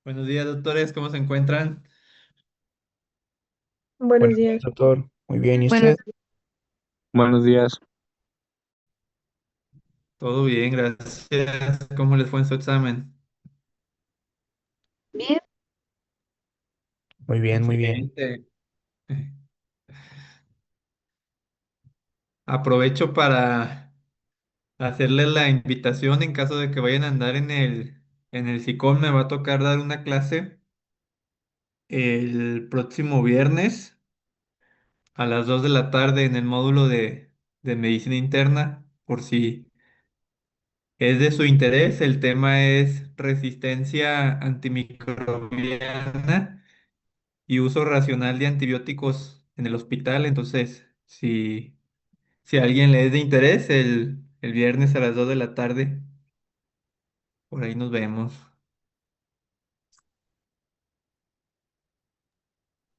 Buenos días, doctores, ¿cómo se encuentran? Buenos Buenos días. días, doctor. Muy bien, ¿y Buenos usted? días. Buenos días. Todo bien, gracias. ¿Cómo les fue en su examen? Bien. Muy bien, muy bien. Excelente. Aprovecho para hacerles la invitación en caso de que vayan a andar en el SICOM. Me va a tocar dar una clase el próximo viernes a las 2 de la tarde en el módulo de medicina interna, por si es de su interés. El tema es resistencia antimicrobiana y uso racional de antibióticos en el hospital. Entonces, si a alguien le es de interés, el viernes a las 2 de la tarde, por ahí nos vemos.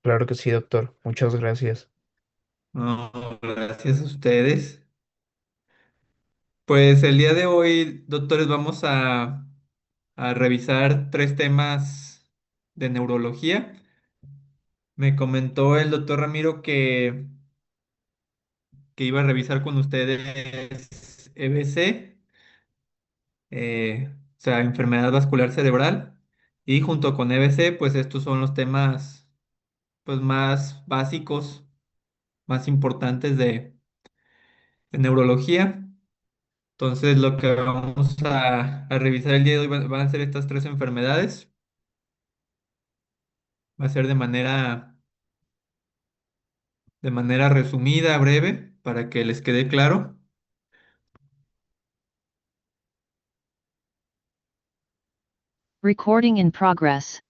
Claro que sí, doctor. Muchas gracias. No, gracias a ustedes. Pues el día de hoy, doctores, vamos a revisar tres temas de neurología. Me comentó el doctor Ramiro que iba a revisar con ustedes EBC, o sea, enfermedad vascular cerebral, y junto con EBC, pues estos son los temas pues más básicos, más importantes de neurología. Entonces, lo que vamos a revisar el día de hoy van a ser estas tres enfermedades. Va a ser de manera resumida, breve, para que les quede claro. Recording in progress.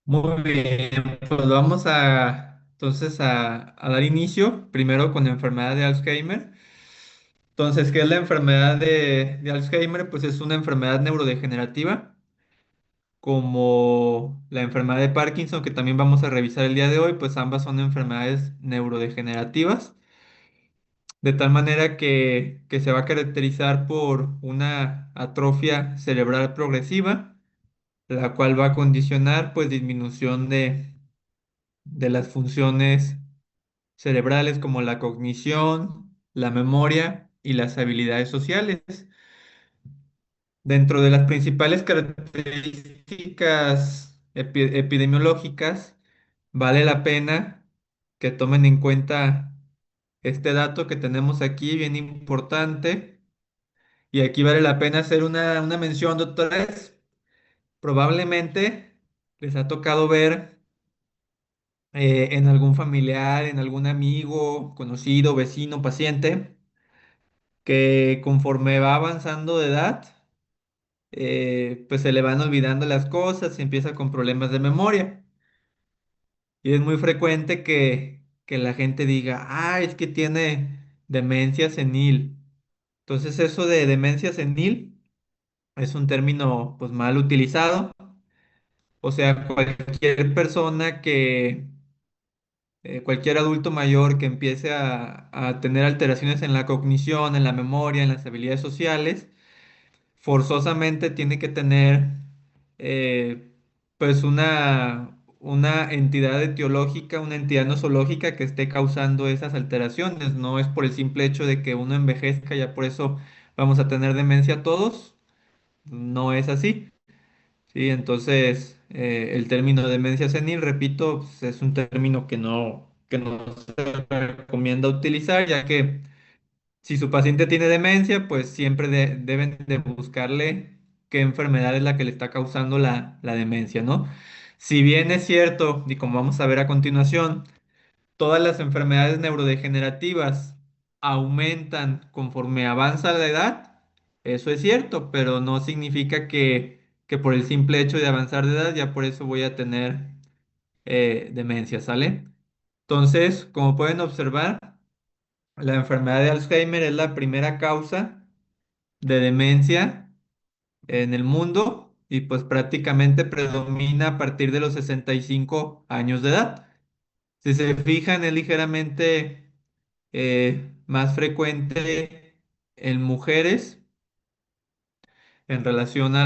Muy bien, pues vamos entonces a dar inicio primero con la enfermedad de Alzheimer. Entonces, ¿qué es la enfermedad de Alzheimer? Pues es una enfermedad neurodegenerativa, como la enfermedad de Parkinson, que también vamos a revisar el día de hoy, pues ambas son enfermedades neurodegenerativas, de tal manera que se va a caracterizar por una atrofia cerebral progresiva, la cual va a condicionar pues disminución de las funciones cerebrales como la cognición, la memoria y las habilidades sociales. Dentro de las principales características epidemiológicas, vale la pena que tomen en cuenta este dato que tenemos aquí, bien importante. Y aquí vale la pena hacer una mención, doctores. Probablemente les ha tocado ver en algún familiar, en algún amigo, conocido, vecino, paciente, que conforme va avanzando de edad, pues se le van olvidando las cosas y empieza con problemas de memoria. Y es muy frecuente que la gente diga, ah, es que tiene demencia senil. Entonces eso de demencia senil es un término pues mal utilizado. O sea, cualquier adulto mayor que empiece a tener alteraciones en la cognición, en la memoria, en las habilidades sociales, forzosamente tiene que tener eh, pues una entidad etiológica, una entidad nosológica que esté causando esas alteraciones. No es por el simple hecho de que uno envejezca, ya por eso vamos a tener demencia todos. No es así. Sí, entonces el término demencia senil, repito, pues, es un término que no se recomienda utilizar, ya que si su paciente tiene demencia, pues siempre deben de buscarle qué enfermedad es la que le está causando la demencia, ¿no? Si bien es cierto, y como vamos a ver a continuación, todas las enfermedades neurodegenerativas aumentan conforme avanza la edad, eso es cierto, pero no significa que por el simple hecho de avanzar de edad, ya por eso voy a tener demencia, ¿sale? Entonces, como pueden observar, la enfermedad de Alzheimer es la primera causa de demencia en el mundo y pues prácticamente predomina a partir de los 65 años de edad. Si se fijan, es ligeramente más frecuente en mujeres en relación a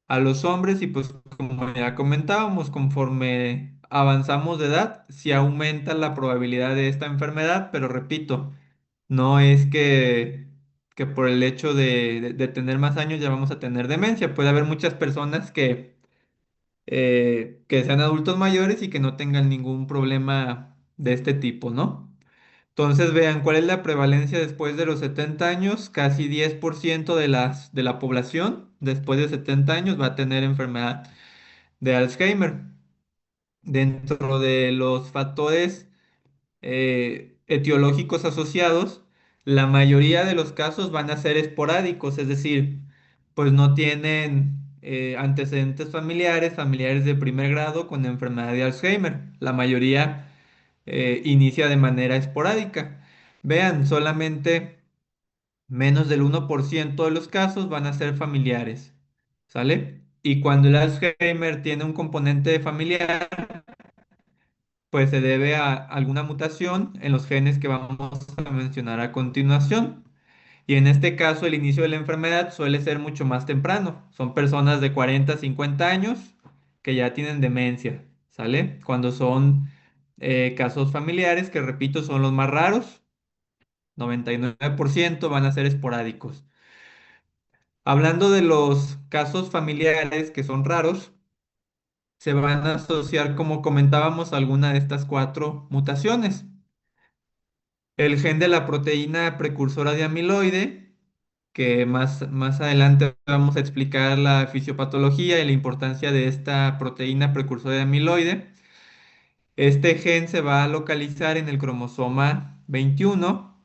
a los hombres y pues como ya comentábamos, conforme avanzamos de edad, sí aumenta la probabilidad de esta enfermedad, pero repito, no es que por el hecho de tener más años ya vamos a tener demencia. Puede haber muchas personas que sean adultos mayores y que no tengan ningún problema de este tipo, ¿no? Entonces, vean, ¿cuál es la prevalencia después de los 70 años? Casi 10% de la población después de 70 años va a tener enfermedad de Alzheimer. Dentro de los factores etiológicos asociados, la mayoría de los casos van a ser esporádicos, es decir, pues no tienen antecedentes familiares, familiares de primer grado con enfermedad de Alzheimer. La mayoría inicia de manera esporádica. Vean, solamente menos del 1% de los casos van a ser familiares, ¿sale? Y cuando el Alzheimer tiene un componente familiar, pues se debe a alguna mutación en los genes que vamos a mencionar a continuación. Y en este caso, el inicio de la enfermedad suele ser mucho más temprano. Son personas de 40 a 50 años que ya tienen demencia, ¿sale? Cuando son casos familiares, que repito, son los más raros, 99% van a ser esporádicos. Hablando de los casos familiares que son raros, se van a asociar, como comentábamos, a alguna de estas cuatro mutaciones. El gen de la proteína precursora de amiloide, que más adelante vamos a explicar la fisiopatología y la importancia de esta proteína precursora de amiloide. Este gen se va a localizar en el cromosoma 21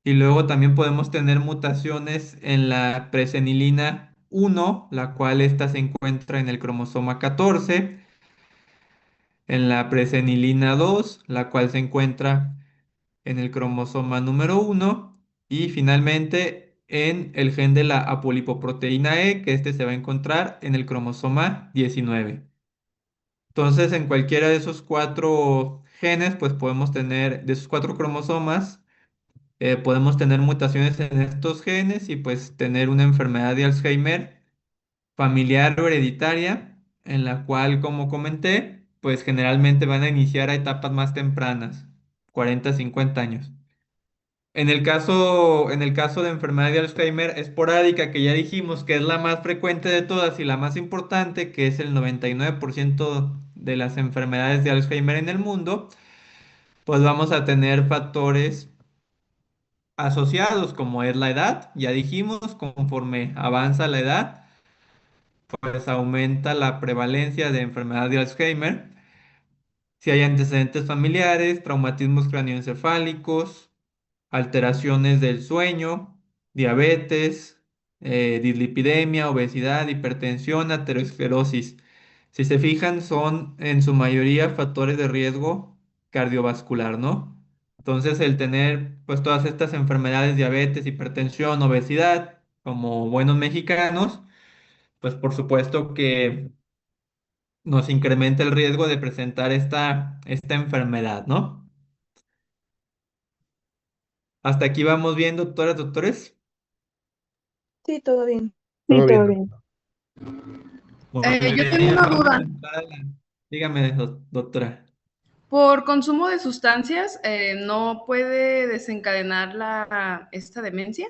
y luego también podemos tener mutaciones en la presenilina 1, la cual esta se encuentra en el cromosoma 14, en la presenilina 2, la cual se encuentra en el cromosoma número 1 y finalmente en el gen de la apolipoproteína E, que este se va a encontrar en el cromosoma 19. Entonces, en cualquiera de esos cuatro genes, pues podemos tener, de esos cuatro cromosomas, podemos tener mutaciones en estos genes y pues tener una enfermedad de Alzheimer familiar o hereditaria, en la cual, como comenté, pues generalmente van a iniciar a etapas más tempranas, 40, 50 años. En el caso de enfermedad de Alzheimer esporádica, que ya dijimos que es la más frecuente de todas y la más importante, que es el 99% de las enfermedades de Alzheimer en el mundo, pues vamos a tener factores asociados como es la edad, ya dijimos, conforme avanza la edad, pues aumenta la prevalencia de enfermedad de Alzheimer. Si hay antecedentes familiares, traumatismos cráneoencefálicos, alteraciones del sueño, diabetes, dislipidemia, obesidad, hipertensión, aterosclerosis. Si se fijan, son en su mayoría factores de riesgo cardiovascular, ¿no? Entonces, el tener pues todas estas enfermedades, diabetes, hipertensión, obesidad, como buenos mexicanos, pues por supuesto que nos incrementa el riesgo de presentar esta enfermedad, ¿no? Hasta aquí vamos bien, doctoras, doctores. Sí, todo bien. Todo bien, doctor. Muy Yo tengo bien, una vamos a duda. entrar Dígame, doctora. Por consumo de sustancias, ¿no puede desencadenar esta demencia?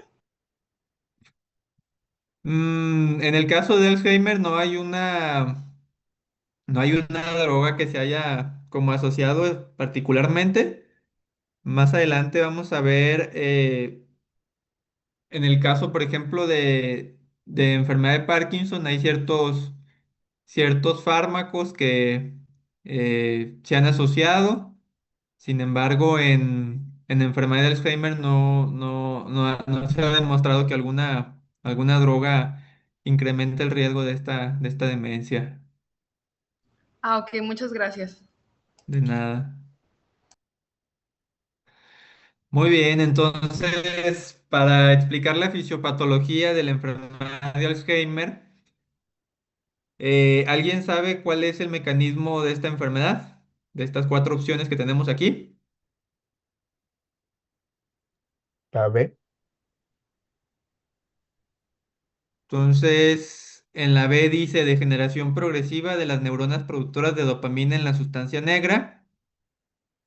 En el caso de Alzheimer no hay una droga que se haya como asociado particularmente. Más adelante vamos a ver, en el caso, por ejemplo, de enfermedad de Parkinson, hay ciertos fármacos que se han asociado. Sin embargo, en enfermedad de Alzheimer no se ha demostrado que alguna droga incremente el riesgo de esta demencia. Ah, ok, muchas gracias. De nada. Muy bien, entonces, para explicar la fisiopatología de la enfermedad de Alzheimer, ¿alguien sabe cuál es el mecanismo de esta enfermedad? De estas cuatro opciones que tenemos aquí. A ver, Entonces, En la B dice degeneración progresiva de las neuronas productoras de dopamina en la sustancia negra.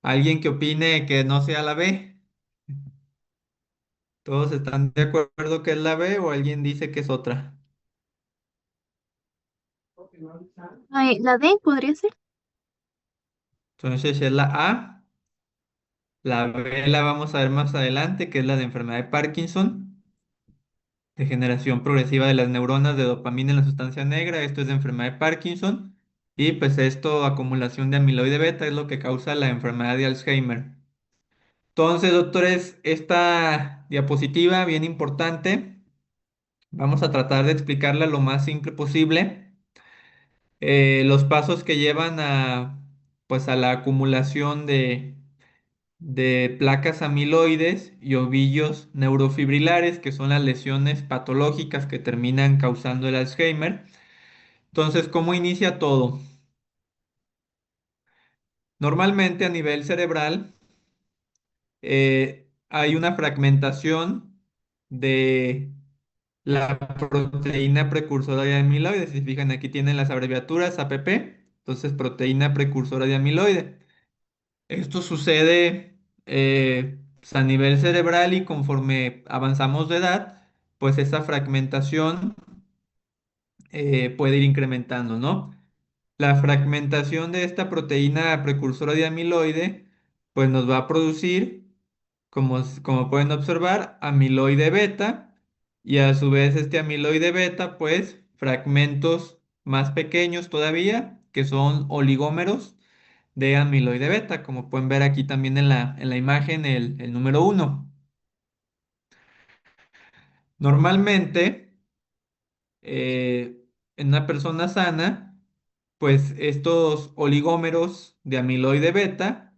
¿Alguien que opine que no sea la B? ¿Todos están de acuerdo que es la B o alguien dice que es otra? Ay, ¿la D podría ser? Entonces es la A. La B la vamos a ver más adelante, que es la de enfermedad de Parkinson. Degeneración progresiva de las neuronas de dopamina en la sustancia negra. Esto es de enfermedad de Parkinson. Y pues esto, acumulación de amiloide beta, es lo que causa la enfermedad de Alzheimer. Entonces, doctores, esta diapositiva bien importante. Vamos a tratar de explicarla lo más simple posible. Los pasos que llevan pues a la acumulación de placas amiloides y ovillos neurofibrilares, que son las lesiones patológicas que terminan causando el Alzheimer. Entonces, ¿cómo inicia todo? Normalmente a nivel cerebral hay una fragmentación de la proteína precursora de amiloide. Si se fijan, aquí tienen las abreviaturas APP, entonces proteína precursora de amiloide. Esto sucede pues, a nivel cerebral y conforme avanzamos de edad, pues esa fragmentación puede ir incrementando, ¿no? La fragmentación de esta proteína precursora de amiloide, pues nos va a producir, como pueden observar, amiloide beta, y a su vez este amiloide beta, pues fragmentos más pequeños todavía, que son oligómeros de amiloide beta, como pueden ver aquí también en la imagen, el número uno. Normalmente, en una persona sana, pues estos oligómeros de amiloide beta,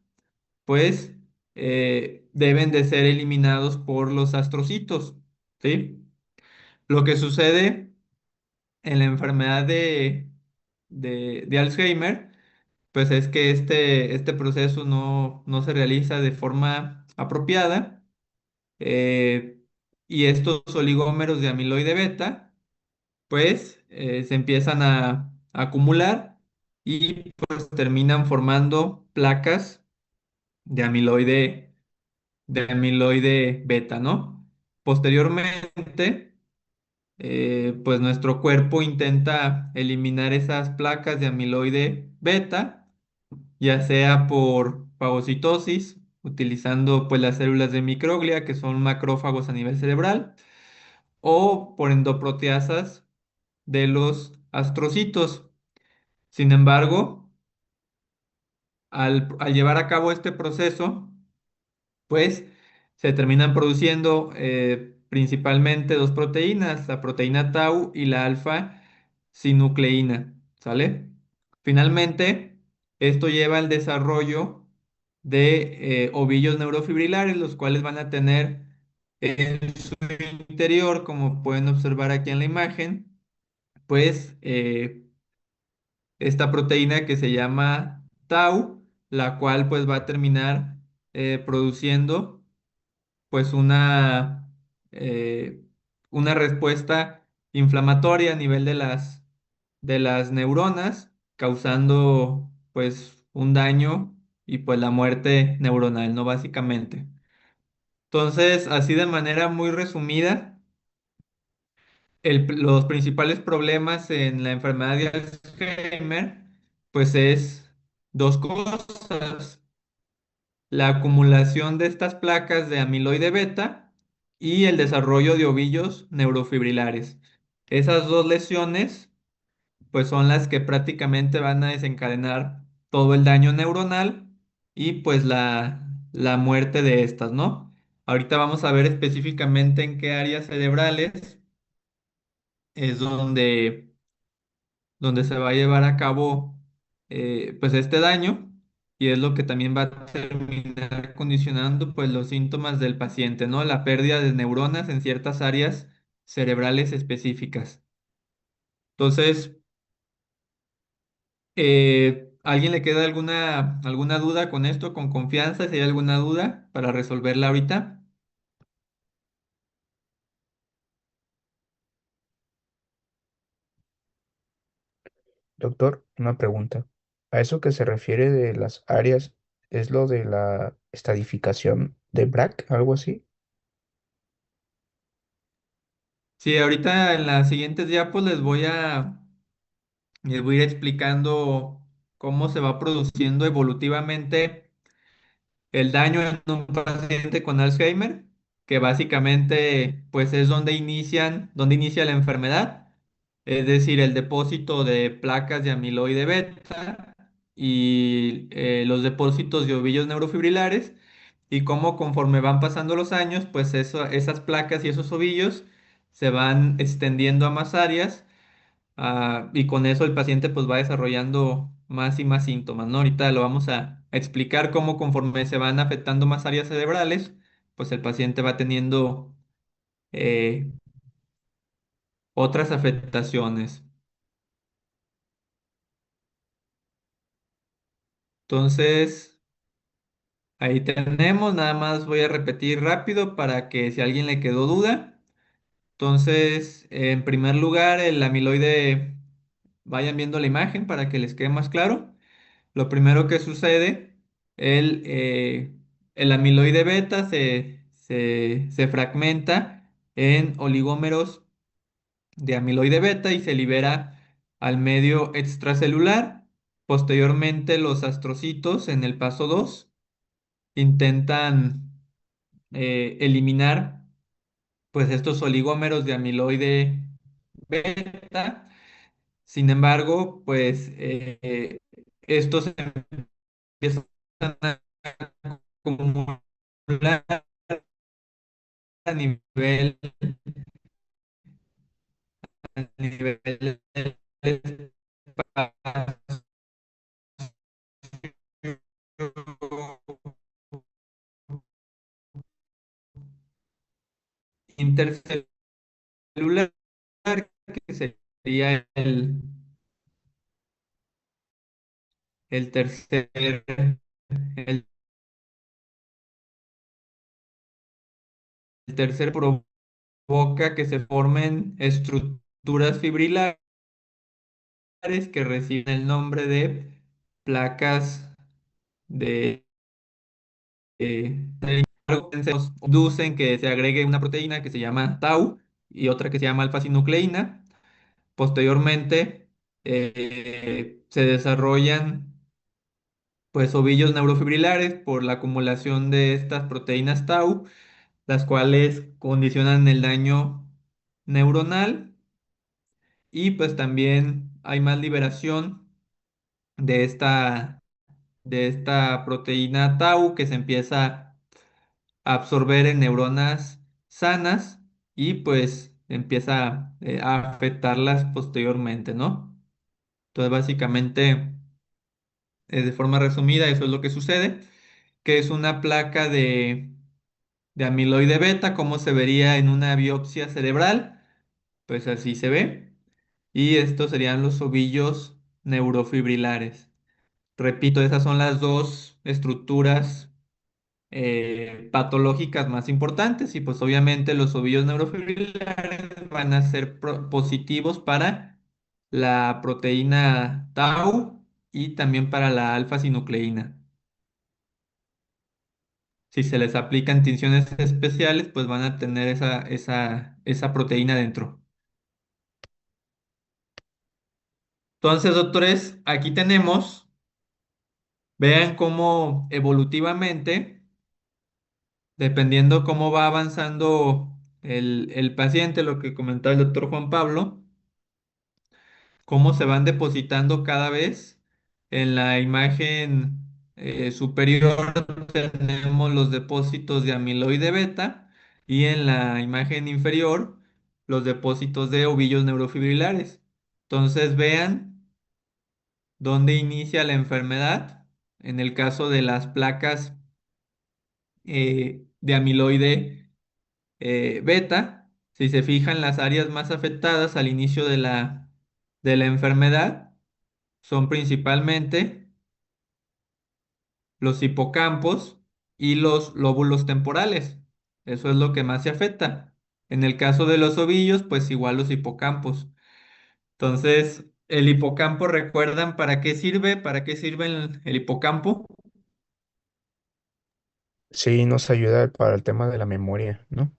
pues deben de ser eliminados por los astrocitos, ¿sí? Lo que sucede en la enfermedad de Alzheimer, pues es que este proceso no se realiza de forma apropiada, eh, y estos oligómeros de amiloide beta, pues se empiezan a acumular y pues terminan formando placas de amiloide beta, ¿no? Posteriormente, pues nuestro cuerpo intenta eliminar esas placas de amiloide beta, ya sea por fagocitosis, utilizando pues las células de microglia, que son macrófagos a nivel cerebral, o por endoproteasas de los astrocitos. Sin embargo, al llevar a cabo este proceso, pues se terminan produciendo principalmente dos proteínas, la proteína tau y la alfa-sinucleína, ¿sale? Finalmente, esto lleva al desarrollo de ovillos neurofibrilares, los cuales van a tener en su interior, como pueden observar aquí en la imagen, pues esta proteína que se llama tau, la cual pues va a terminar produciendo pues eh, una respuesta inflamatoria a nivel de las neuronas, causando pues un daño y pues la muerte neuronal, ¿no? Básicamente. Entonces, así de manera muy resumida, los principales problemas en la enfermedad de Alzheimer, pues es dos cosas: la acumulación de estas placas de amiloide beta y el desarrollo de ovillos neurofibrilares. Esas dos lesiones, pues son las que prácticamente van a desencadenar todo el daño neuronal y pues la muerte de estas, ¿no? Ahorita vamos a ver específicamente en qué áreas cerebrales es donde se va a llevar a cabo pues este daño, y es lo que también va a terminar condicionando pues los síntomas del paciente, ¿no? La pérdida de neuronas en ciertas áreas cerebrales específicas. Entonces, ¿alguien le queda alguna duda con esto? Con confianza, si hay alguna duda para resolverla ahorita. Doctor, una pregunta. ¿A eso que se refiere de las áreas es lo de la estadificación de Bragg, algo así? Sí, ahorita en las siguientes diapos les voy a ir explicando cómo se va produciendo evolutivamente el daño en un paciente con Alzheimer, que básicamente pues es donde inicia la enfermedad, es decir, el depósito de placas de amiloide beta y los depósitos de ovillos neurofibrilares, y cómo conforme van pasando los años, pues esas placas y esos ovillos se van extendiendo a más áreas. Y con eso el paciente pues va desarrollando más y más síntomas, ¿no? Ahorita lo vamos a explicar cómo conforme se van afectando más áreas cerebrales, pues el paciente va teniendo eh, otras afectaciones. Entonces, ahí tenemos, nada más voy a repetir rápido para que si a alguien le quedó duda. Entonces, en primer lugar, el amiloide, vayan viendo la imagen para que les quede más claro. Lo primero que sucede, el, eh, el amiloide beta se fragmenta en oligómeros de amiloide beta y se libera al medio extracelular. Posteriormente, los astrocitos en el paso 2 intentan eliminar pues estos oligómeros de amiloide beta. Sin embargo, pues estos empiezan a acumular a nivel del espacio intercelular, que sería el tercer, el tercer provoca que se formen estructuras fibrilares que reciben el nombre de placas de inducen que se agregue una proteína que se llama tau y otra que se llama alfa-sinucleína. Posteriormente se desarrollan pues ovillos neurofibrilares por la acumulación de estas proteínas tau, las cuales condicionan el daño neuronal, y pues también hay más liberación de esta proteína tau que se empieza a absorber en neuronas sanas y pues empieza a afectarlas posteriormente, ¿no? Entonces básicamente, de forma resumida, eso es lo que sucede, que es una placa de amiloide beta, como se vería en una biopsia cerebral, pues así se ve. Y estos serían los ovillos neurofibrilares. Repito, esas son las dos estructuras patológicas más importantes, y pues obviamente los ovillos neurofibrilares van a ser positivos para la proteína tau y también para la alfa-sinucleína. Si se les aplican tinciones especiales, pues van a tener esa proteína dentro. Entonces, doctores, aquí tenemos, vean cómo evolutivamente, dependiendo cómo va avanzando el paciente, lo que comentaba el doctor Juan Pablo, cómo se van depositando cada vez. En la imagen superior tenemos los depósitos de amiloide beta, y en la imagen inferior los depósitos de ovillos neurofibrilares. Entonces vean dónde inicia la enfermedad. En el caso de las placas de amiloide beta, si se fijan, las áreas más afectadas al inicio de la enfermedad son principalmente los hipocampos y los lóbulos temporales. Eso es lo que más se afecta. En el caso de los ovillos, pues igual los hipocampos. Entonces, el hipocampo, ¿recuerdan para qué sirve? ¿Para qué sirve el hipocampo? Sí, nos ayuda para el tema de la memoria, ¿no?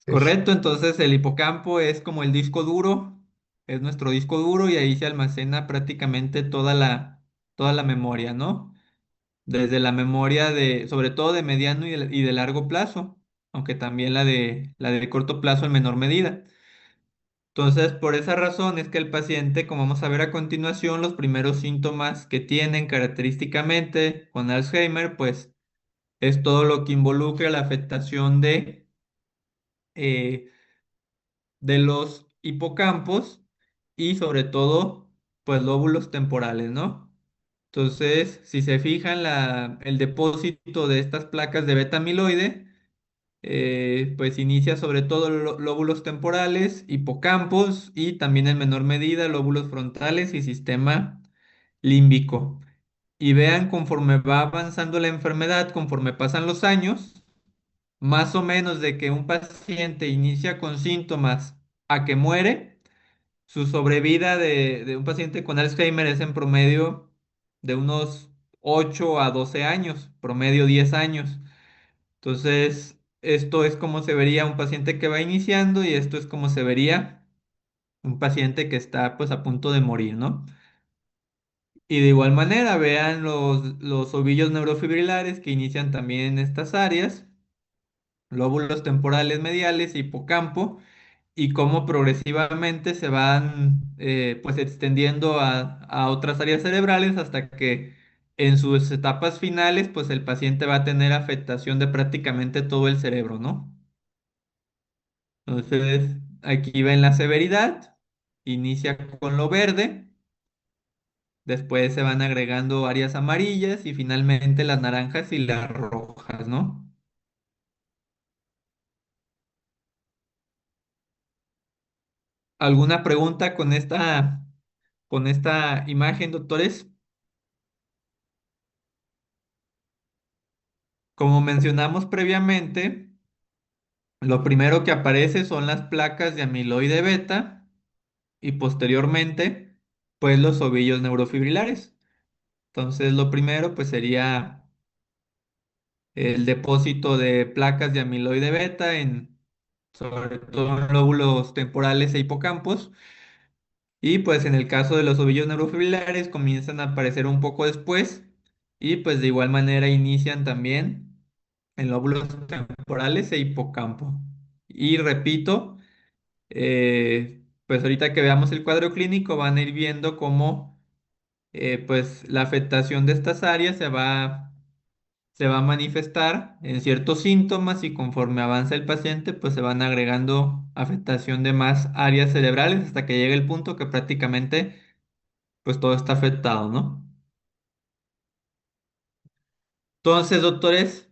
Es, Correcto, entonces el hipocampo es como el disco duro, es nuestro disco duro y ahí se almacena prácticamente toda la memoria, ¿no? Desde la memoria sobre todo de mediano y de largo plazo, aunque también la de corto plazo en menor medida. Entonces, por esa razón es que el paciente, como vamos a ver a continuación, los primeros síntomas que tienen característicamente con Alzheimer, pues es todo lo que involucra la afectación eh, de los hipocampos y sobre todo, pues lóbulos temporales, ¿no? Entonces, si se fijan, el depósito de estas placas de beta amiloide, pues inicia sobre todo lóbulos temporales, hipocampos y también en menor medida lóbulos frontales y sistema límbico. Y vean conforme va avanzando la enfermedad, conforme pasan los años, más o menos de que un paciente inicia con síntomas a que muere, su sobrevida de un paciente con Alzheimer es en promedio de unos 8 a 12 años, promedio 10 años. Entonces, esto es como se vería un paciente que va iniciando y esto es como se vería un paciente que está pues a punto de morir, ¿no? Y de igual manera, vean los ovillos neurofibrilares que inician también en estas áreas, lóbulos temporales mediales, hipocampo, y cómo progresivamente se van pues extendiendo a otras áreas cerebrales hasta que en sus etapas finales pues el paciente va a tener afectación de prácticamente todo el cerebro, ¿no? Entonces, aquí ven la severidad, inicia con lo verde, después se van agregando áreas amarillas y finalmente las naranjas y las rojas, ¿no? ¿Alguna pregunta con esta imagen, doctores? Como mencionamos previamente, lo primero que aparece son las placas de amiloide beta y posteriormente, pues los ovillos neurofibrilares. Entonces, lo primero, pues sería el depósito de placas de amiloide beta sobre todo en lóbulos temporales e hipocampos. Y pues en el caso de los ovillos neurofibrilares comienzan a aparecer un poco después y pues de igual manera inician también en lóbulos temporales e hipocampo. Y repito, pues ahorita que veamos el cuadro clínico van a ir viendo cómo pues la afectación de estas áreas se va a manifestar en ciertos síntomas y conforme avanza el paciente, pues se van agregando afectación de más áreas cerebrales hasta que llegue el punto que prácticamente pues todo está afectado, ¿no? Entonces, doctores,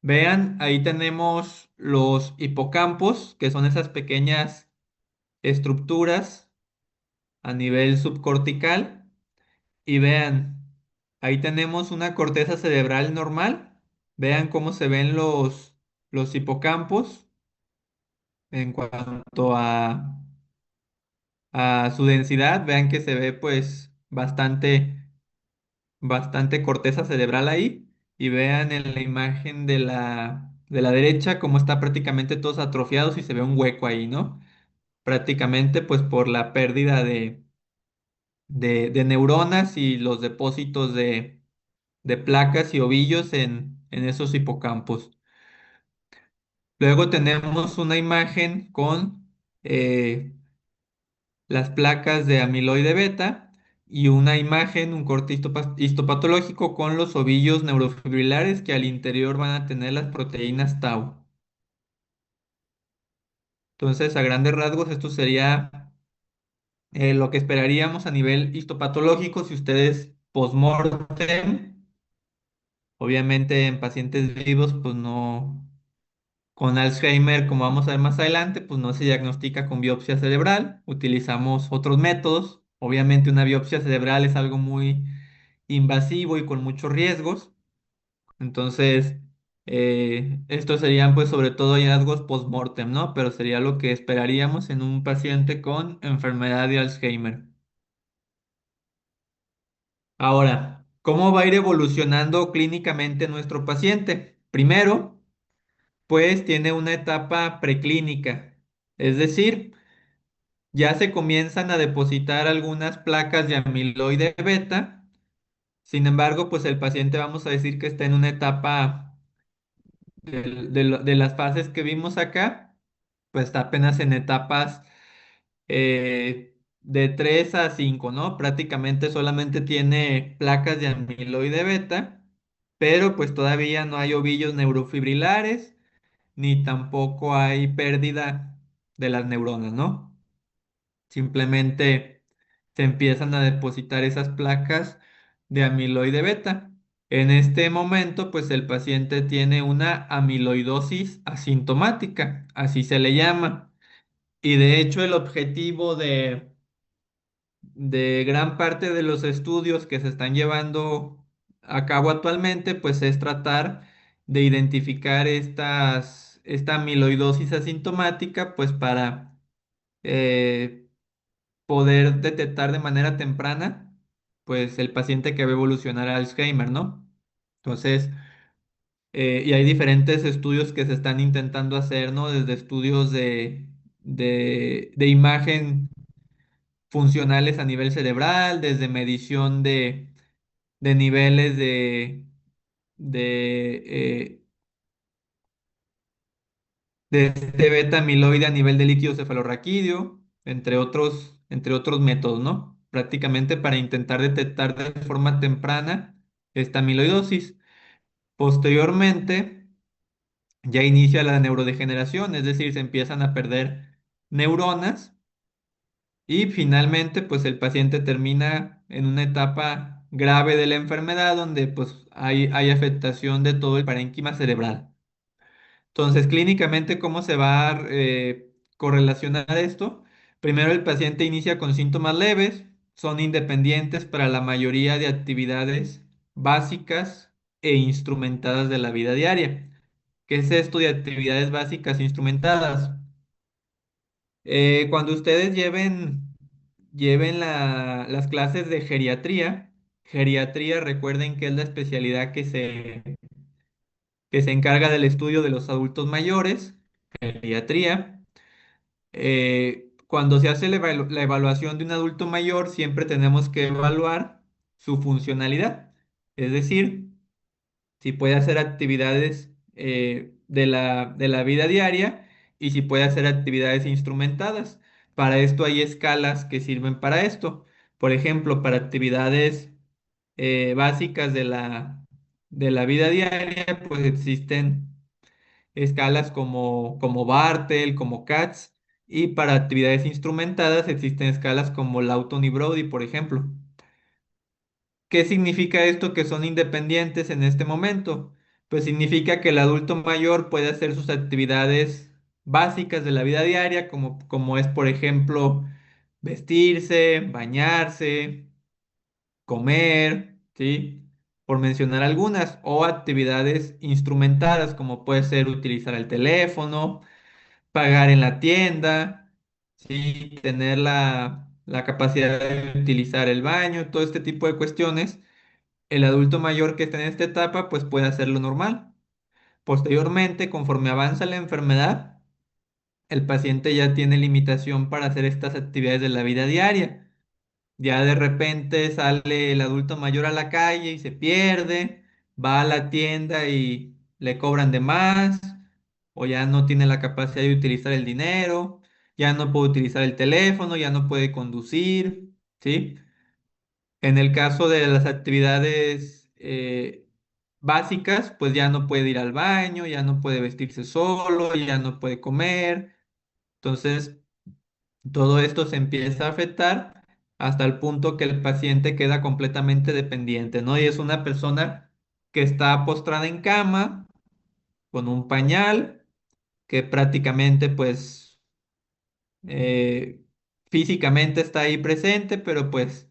vean, ahí tenemos los hipocampos, que son esas pequeñas estructuras a nivel subcortical. Y vean, ahí tenemos una corteza cerebral normal. Vean cómo se ven los hipocampos en cuanto a su densidad. Vean que se ve pues bastante corteza cerebral ahí. Y vean en la imagen de la derecha cómo está prácticamente todos atrofiados y se ve un hueco ahí, ¿no? Prácticamente pues por la pérdida de neuronas y los depósitos de placas y ovillos en esos hipocampos. Luego tenemos una imagen con las placas de amiloide beta y una imagen, un corte histopatológico con los ovillos neurofibrilares que al interior van a tener las proteínas tau. Entonces, a grandes rasgos, esto sería lo que esperaríamos a nivel histopatológico si ustedes postmortem, obviamente en pacientes vivos, pues no. Con Alzheimer, como vamos a ver más adelante, pues no se diagnostica con biopsia cerebral, utilizamos otros métodos. Obviamente una biopsia cerebral es algo muy invasivo y con muchos riesgos. Entonces, Estos serían pues sobre todo hallazgos post-mortem, ¿no? Pero sería lo que esperaríamos en un paciente con enfermedad de Alzheimer. Ahora, ¿cómo va a ir evolucionando clínicamente nuestro paciente? Primero, pues tiene una etapa preclínica, es decir, ya se comienzan a depositar algunas placas de amiloide beta. Sin embargo, pues el paciente vamos a decir que está en una etapa de las fases que vimos acá, pues está apenas en etapas de 3 a 5, ¿no? Prácticamente solamente tiene placas de amiloide beta, pero pues todavía no hay ovillos neurofibrilares, ni tampoco hay pérdida de las neuronas, ¿no? Simplemente se empiezan a depositar esas placas de amiloide beta. En este momento, pues el paciente tiene una amiloidosis asintomática, así se le llama. Y de hecho, el objetivo de gran parte de los estudios que se están llevando a cabo actualmente, pues es tratar de identificar esta amiloidosis asintomática, pues para eh, poder detectar de manera temprana, pues el paciente que va a evolucionar a Alzheimer, ¿no? Entonces, y hay diferentes estudios que se están intentando hacer, ¿no? Desde estudios de imagen funcionales a nivel cerebral, desde medición de niveles de, eh, de este beta amiloide a nivel de líquido cefalorraquídeo, entre otros métodos, ¿no? Prácticamente para intentar detectar de forma temprana esta amiloidosis. Posteriormente, ya inicia la neurodegeneración, es decir, se empiezan a perder neuronas y finalmente, pues el paciente termina en una etapa grave de la enfermedad donde pues hay afectación de todo el parénquima cerebral. Entonces, clínicamente, ¿cómo se va a correlacionar esto? Primero, el paciente inicia con síntomas leves, son independientes para la mayoría de actividades básicas e instrumentadas de la vida diaria. ¿Qué es esto de actividades básicas e instrumentadas? Cuando ustedes lleven las clases de geriatría, recuerden que es la especialidad que se encarga del estudio de los adultos mayores, geriatría. Cuando se hace la evaluación de un adulto mayor, siempre tenemos que evaluar su funcionalidad, es decir, si puede hacer actividades de la vida diaria y si puede hacer actividades instrumentadas. Para esto hay escalas que sirven para esto. Por ejemplo, para actividades básicas de la vida diaria, pues existen escalas como Bartel, como Katz, y para actividades instrumentadas existen escalas como Lawton y Brody, por ejemplo. ¿Qué significa esto que son independientes en este momento? Pues significa que el adulto mayor puede hacer sus actividades básicas de la vida diaria, como es, por ejemplo, vestirse, bañarse, comer, ¿sí? Por mencionar algunas, o actividades instrumentadas, como puede ser utilizar el teléfono, pagar en la tienda, ¿sí? Tener la capacidad de utilizar el baño, todo este tipo de cuestiones el adulto mayor que está en esta etapa pues puede hacerlo normal. Posteriormente, conforme avanza la enfermedad, el paciente ya tiene limitación para hacer estas actividades de la vida diaria. Ya de repente sale el adulto mayor a la calle y se pierde, va a la tienda y le cobran de más, o ya no tiene la capacidad de utilizar el dinero, ya no puede utilizar el teléfono, ya no puede conducir, ¿sí? En el caso de las actividades básicas, pues ya no puede ir al baño, ya no puede vestirse solo, ya no puede comer. Entonces, todo esto se empieza a afectar hasta el punto que el paciente queda completamente dependiente, ¿no? Y es una persona que está postrada en cama con un pañal, que prácticamente, pues, eh, físicamente está ahí presente, pero pues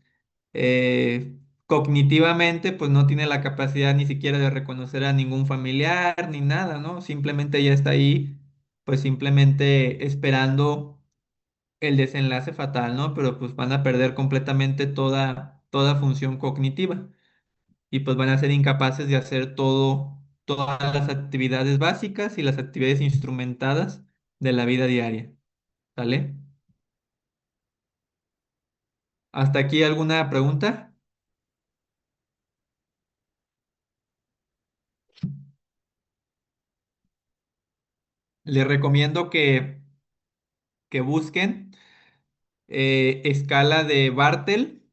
cognitivamente pues no tiene la capacidad ni siquiera de reconocer a ningún familiar ni nada, ¿no? Simplemente ella está ahí, pues simplemente esperando el desenlace fatal, ¿no? Pero pues van a perder completamente toda función cognitiva y pues van a ser incapaces de hacer todas las actividades básicas y las actividades instrumentadas de la vida diaria, ¿sale? ¿Hasta aquí alguna pregunta? Les recomiendo que busquen escala de Bartel,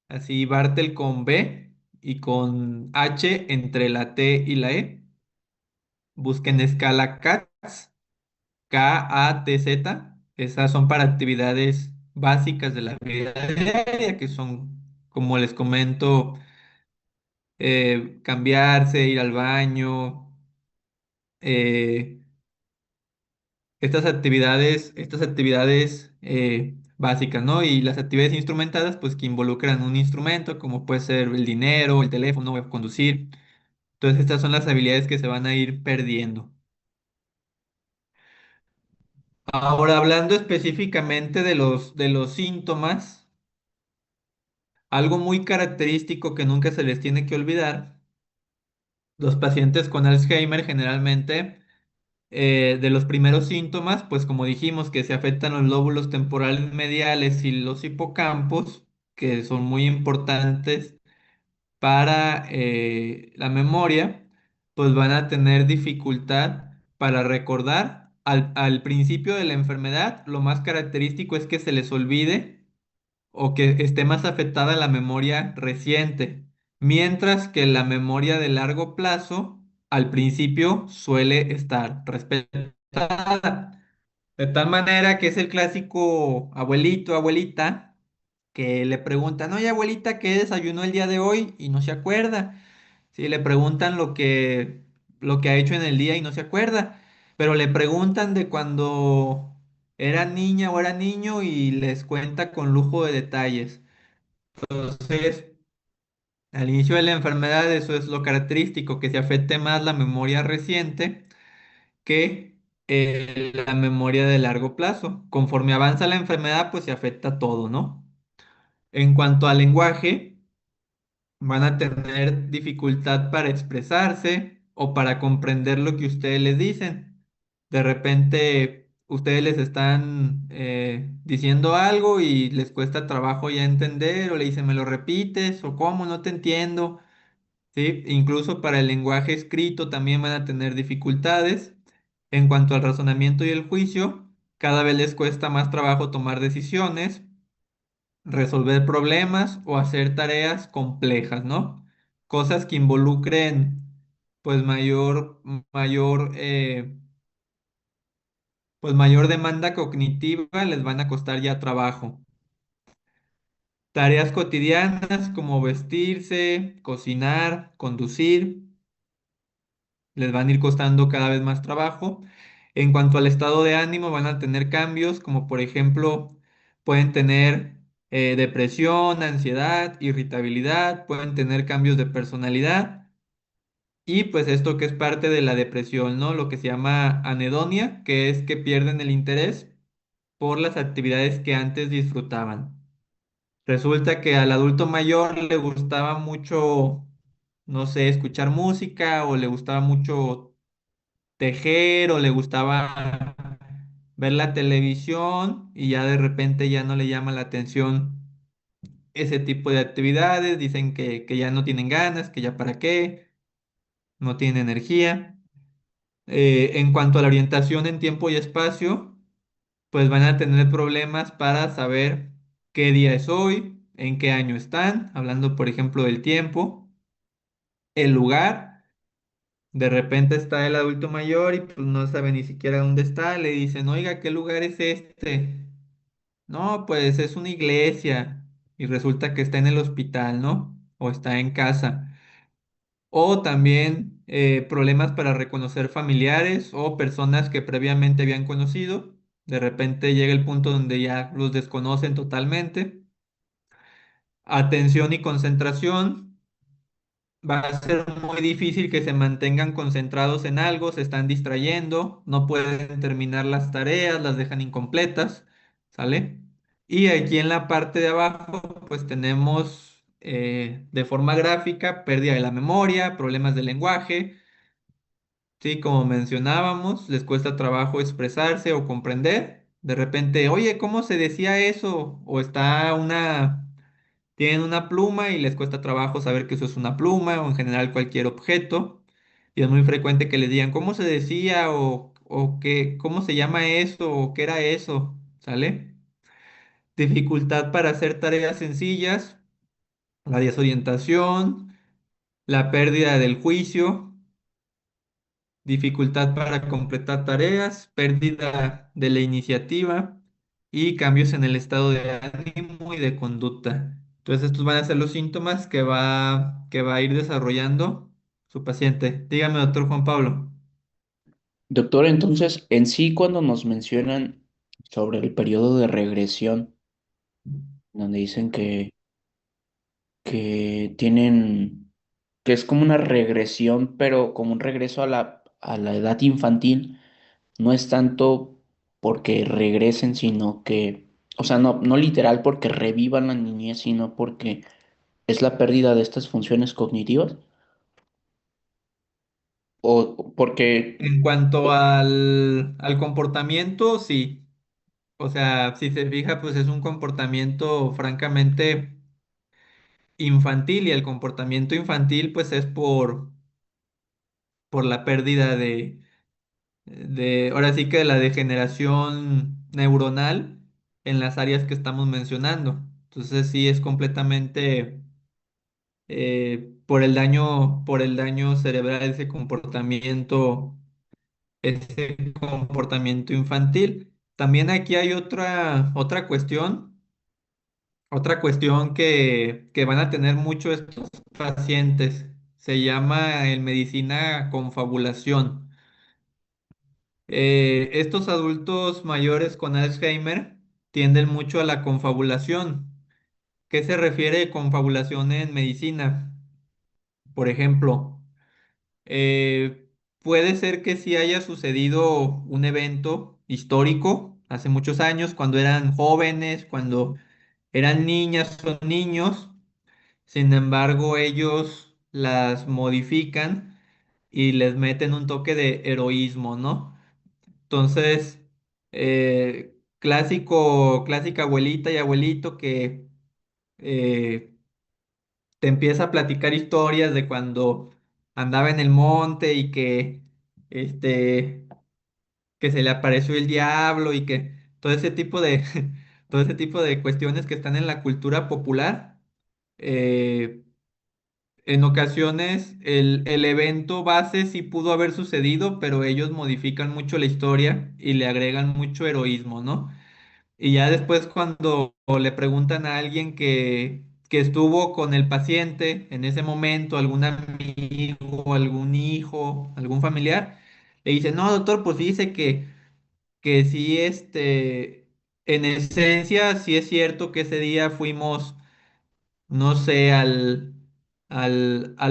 así Bartel con B y con H entre la T y la E. Busquen escala CATZ, KATZ. Esas son para actividades básicas de la vida diaria, que son, como les comento, cambiarse, ir al baño, eh, estas actividades básicas, ¿no? Y las actividades instrumentadas, pues que involucran un instrumento, como puede ser el dinero, el teléfono, o conducir. Entonces, estas son las habilidades que se van a ir perdiendo. Ahora, hablando específicamente de los síntomas, algo muy característico que nunca se les tiene que olvidar, los pacientes con Alzheimer generalmente de los primeros síntomas, pues como dijimos, que se afectan los lóbulos temporales mediales y los hipocampos, que son muy importantes para la memoria, pues van a tener dificultad para recordar. Al principio de la enfermedad, lo más característico es que se les olvide o que esté más afectada la memoria reciente, mientras que la memoria de largo plazo al principio suele estar respetada. De tal manera que es el clásico abuelito, abuelita, que le preguntan, oye abuelita, ¿qué desayunó el día de hoy? Y no se acuerda. Sí, le preguntan lo que ha hecho en el día y no se acuerda. Pero le preguntan de cuando era niña o era niño y les cuenta con lujo de detalles. Entonces, al inicio de la enfermedad, eso es lo característico, que se afecte más la memoria reciente que la memoria de largo plazo. Conforme avanza la enfermedad, pues se afecta todo, ¿no? En cuanto al lenguaje, van a tener dificultad para expresarse o para comprender lo que ustedes les dicen. De repente, ustedes les están diciendo algo y les cuesta trabajo ya entender o le dicen, ¿me lo repites? O ¿cómo? No te entiendo. ¿Sí? Incluso para el lenguaje escrito también van a tener dificultades. En cuanto al razonamiento y el juicio, cada vez les cuesta más trabajo tomar decisiones, resolver problemas o hacer tareas complejas, ¿no? Cosas que involucren pues mayor demanda cognitiva les van a costar ya trabajo. Tareas cotidianas como vestirse, cocinar, conducir, les van a ir costando cada vez más trabajo. En cuanto al estado de ánimo, van a tener cambios como por ejemplo pueden tener depresión, ansiedad, irritabilidad, pueden tener cambios de personalidad y pues esto que es parte de la depresión, ¿no? Lo que se llama anedonia, que es que pierden el interés por las actividades que antes disfrutaban. Resulta que al adulto mayor le gustaba mucho, no sé, escuchar música o le gustaba mucho tejer o le gustaba ver la televisión y ya de repente ya no le llama la atención ese tipo de actividades, dicen que ya no tienen ganas, que ya para qué, no tienen energía. En cuanto a la orientación en tiempo y espacio, pues van a tener problemas para saber qué día es hoy, en qué año están, hablando por ejemplo del tiempo, el lugar. De repente está el adulto mayor y pues no sabe ni siquiera dónde está. Le dicen, oiga, ¿qué lugar es este? No, pues es una iglesia. Y resulta que está en el hospital, ¿no? O está en casa. O también problemas para reconocer familiares o personas que previamente habían conocido. De repente llega el punto donde ya los desconocen totalmente. atención y concentración. Va a ser muy difícil que se mantengan concentrados en algo, se están distrayendo, no pueden terminar las tareas, las dejan incompletas, ¿sale? Y aquí en la parte de abajo, pues tenemos de forma gráfica pérdida de la memoria, problemas de lenguaje, ¿sí? Como mencionábamos, les cuesta trabajo expresarse o comprender. De repente, oye, ¿cómo se decía eso? O está tienen una pluma y les cuesta trabajo saber que eso es una pluma o en general cualquier objeto. Y es muy frecuente que les digan cómo se decía o qué, cómo se llama eso o qué era eso, ¿sale? Dificultad para hacer tareas sencillas, la desorientación, la pérdida del juicio, dificultad para completar tareas, pérdida de la iniciativa y cambios en el estado de ánimo y de conducta. Entonces, estos van a ser los síntomas que va a ir desarrollando su paciente. Dígame, doctor Juan Pablo. Doctor, entonces, en sí, cuando nos mencionan sobre el periodo de regresión, donde dicen que tienen, que es como una regresión, pero como un regreso a a la edad infantil, no es tanto porque regresen, sino que, o sea, no literal porque revivan la niñez, sino porque es la pérdida de estas funciones cognitivas, o porque, En cuanto al comportamiento, sí. O sea, si se fija, pues es un comportamiento francamente infantil y el comportamiento infantil, pues es por la pérdida ahora sí que de la degeneración neuronal en las áreas que estamos mencionando. Entonces sí es completamente por el daño cerebral ese comportamiento infantil. También aquí hay otra cuestión que van a tener mucho estos pacientes. Se llama en medicina confabulación. Estos adultos mayores con Alzheimer tienden mucho a la confabulación. ¿Qué se refiere confabulación en medicina? Por ejemplo, puede ser que sí haya sucedido un evento histórico hace muchos años, cuando eran jóvenes, cuando eran niñas o niños. Sin embargo, ellos las modifican y les meten un toque de heroísmo, ¿no? Entonces, clásica abuelita y abuelito que eh, te empieza a platicar historias de cuando andaba en el monte y este, que se le apareció el diablo y que todo ese tipo de, todo ese tipo de cuestiones que están en la cultura popular. eh, en ocasiones el evento base sí pudo haber sucedido, pero ellos modifican mucho la historia y le agregan mucho heroísmo, ¿no? Y ya después cuando le preguntan a alguien que estuvo con el paciente en ese momento, algún amigo, algún hijo, algún familiar, le dicen, no, doctor, pues dice que sí, en esencia, sí es cierto que ese día fuimos, no sé, al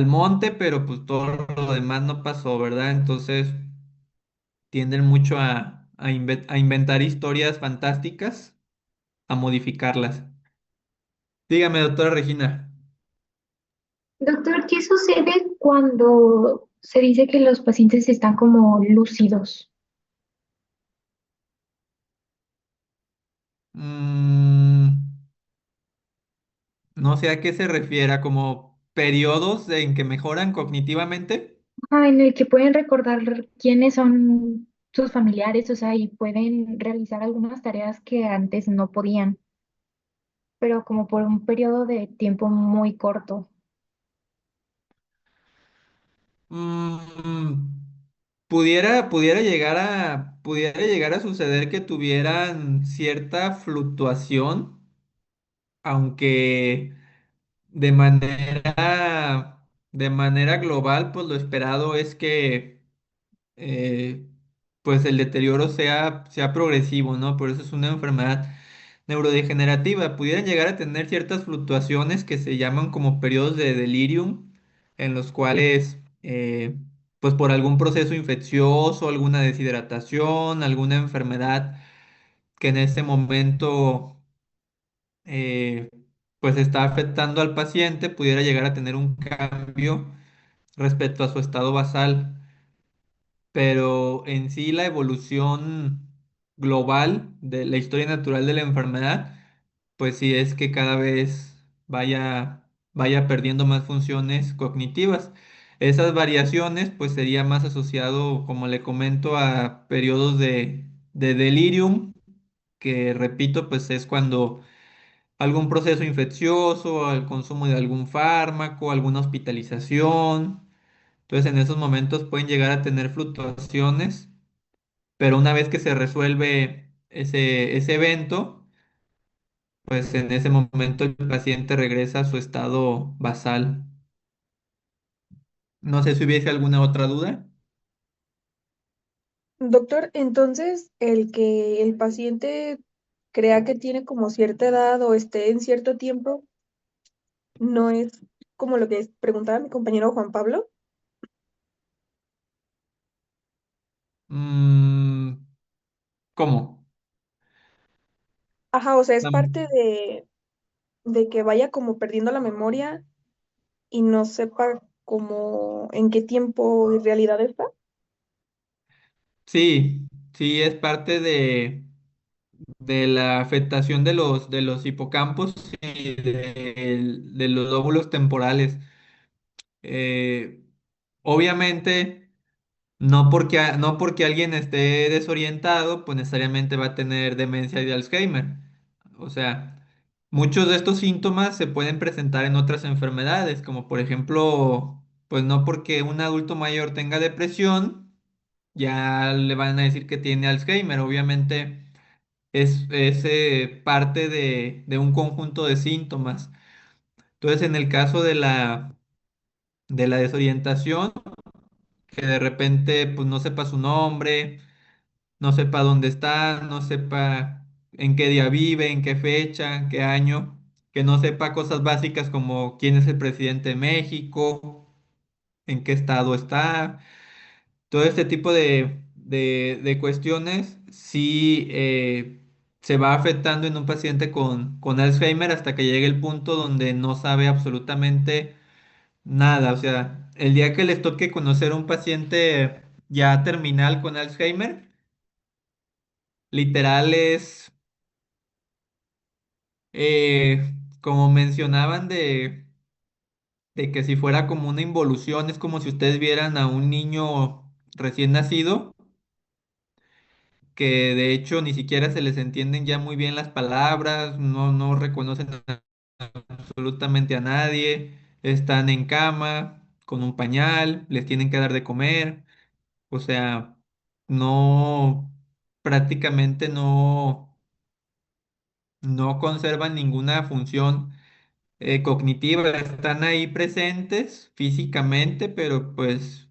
monte, pero pues todo lo demás no pasó, ¿verdad? Entonces tienden mucho a inventar historias fantásticas, a modificarlas. Dígame, doctora Regina. Doctor, ¿qué sucede cuando se dice que los pacientes están como lúcidos? Mm, no sé a qué se refiere, como periodos en que mejoran cognitivamente. En el que pueden recordar quiénes son sus familiares, o sea, y pueden realizar algunas tareas que antes no podían, pero como por un periodo de tiempo muy corto. Mm, pudiera llegar a suceder que tuvieran cierta fluctuación, aunque de de manera global, pues lo esperado es que eh, pues el deterioro sea progresivo, ¿no? Por eso es una enfermedad neurodegenerativa. Pudieran llegar a tener ciertas fluctuaciones que se llaman como periodos de delirium, en los cuales, pues por algún proceso infeccioso, alguna deshidratación, alguna enfermedad que en este momento eh, pues está afectando al paciente, pudiera llegar a tener un cambio respecto a su estado basal. Pero en sí la evolución global de la historia natural de la enfermedad, pues sí es que cada vez vaya perdiendo más funciones cognitivas. Esas variaciones, pues sería más asociado, como le comento, a periodos de delirium, que repito, pues es cuando algún proceso infeccioso, el consumo de algún fármaco, alguna hospitalización. Entonces, en esos momentos pueden llegar a tener fluctuaciones, pero una vez que se resuelve ese evento, pues en ese momento el paciente regresa a su estado basal. No sé si hubiese alguna otra duda. Doctor, entonces el que el paciente crea que tiene como cierta edad o esté en cierto tiempo, no es como lo que preguntaba mi compañero Juan Pablo. Mm, ¿Cómo? Ajá, o sea, es parte Am, de que vaya como perdiendo la memoria y no sepa como en qué tiempo en realidad está. sí, sí, es parte de la afectación de los hipocampos y de los lóbulos temporales. Eh, Obviamente, no porque alguien esté desorientado, pues necesariamente va a tener demencia de Alzheimer. O sea, muchos de estos síntomas se pueden presentar en otras enfermedades, como por ejemplo, pues no porque un adulto mayor tenga depresión, ya le van a decir que tiene Alzheimer. Obviamente es parte de un conjunto de síntomas. Entonces, en el caso de la desorientación, que de repente pues no sepa su nombre, no sepa dónde está, no sepa en qué día vive, en qué fecha, en qué año, que no sepa cosas básicas como quién es el presidente de México, en qué estado está, todo este tipo de cuestiones sí se va afectando en un paciente con Alzheimer hasta que llegue el punto donde no sabe absolutamente nada. O sea, el día que les toque conocer a un paciente ya terminal con Alzheimer, literal es, como mencionaban, de que si fuera como una involución, es como si ustedes vieran a un niño recién nacido, que de hecho ni siquiera se les entienden ya muy bien las palabras, no reconocen absolutamente a nadie, están en cama, con un pañal, les tienen que dar de comer. O sea, no, prácticamente no conservan ninguna función cognitiva. Están ahí presentes físicamente, pero pues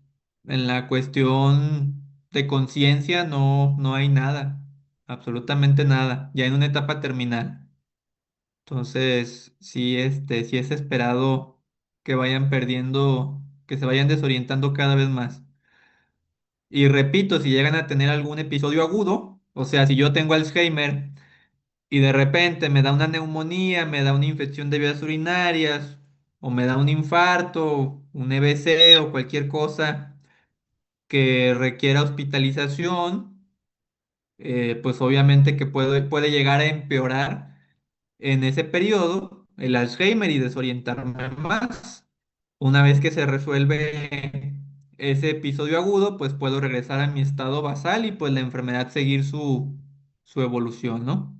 en la cuestión de conciencia no hay nada, absolutamente nada, ya en una etapa terminal. Entonces, sí, sí es esperado que vayan perdiendo, que se vayan desorientando cada vez más. Y repito, si llegan a tener algún episodio agudo, o sea, si yo tengo Alzheimer y de repente me da una neumonía, me da una infección de vías urinarias, o me da un infarto, un EBC o cualquier cosa que requiera hospitalización, pues obviamente que puede llegar a empeorar en ese periodo el Alzheimer y desorientarme más. Una vez que se resuelve ese episodio agudo, pues puedo regresar a mi estado basal y pues la enfermedad seguir su evolución, ¿no?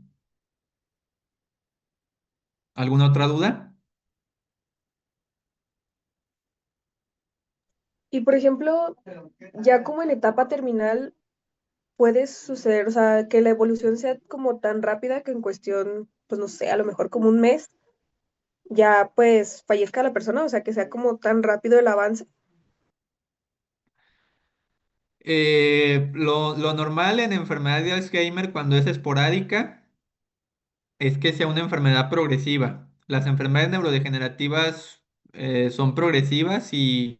¿Alguna otra duda? Y por ejemplo, ya como en etapa terminal puede suceder, o sea, que la evolución sea como tan rápida que en cuestión, pues no sé, a lo mejor como un mes, ya pues fallezca la persona, o sea, que sea como tan rápido el avance. Lo normal en enfermedad de Alzheimer cuando es esporádica es que sea una enfermedad progresiva. Las enfermedades neurodegenerativas son progresivas y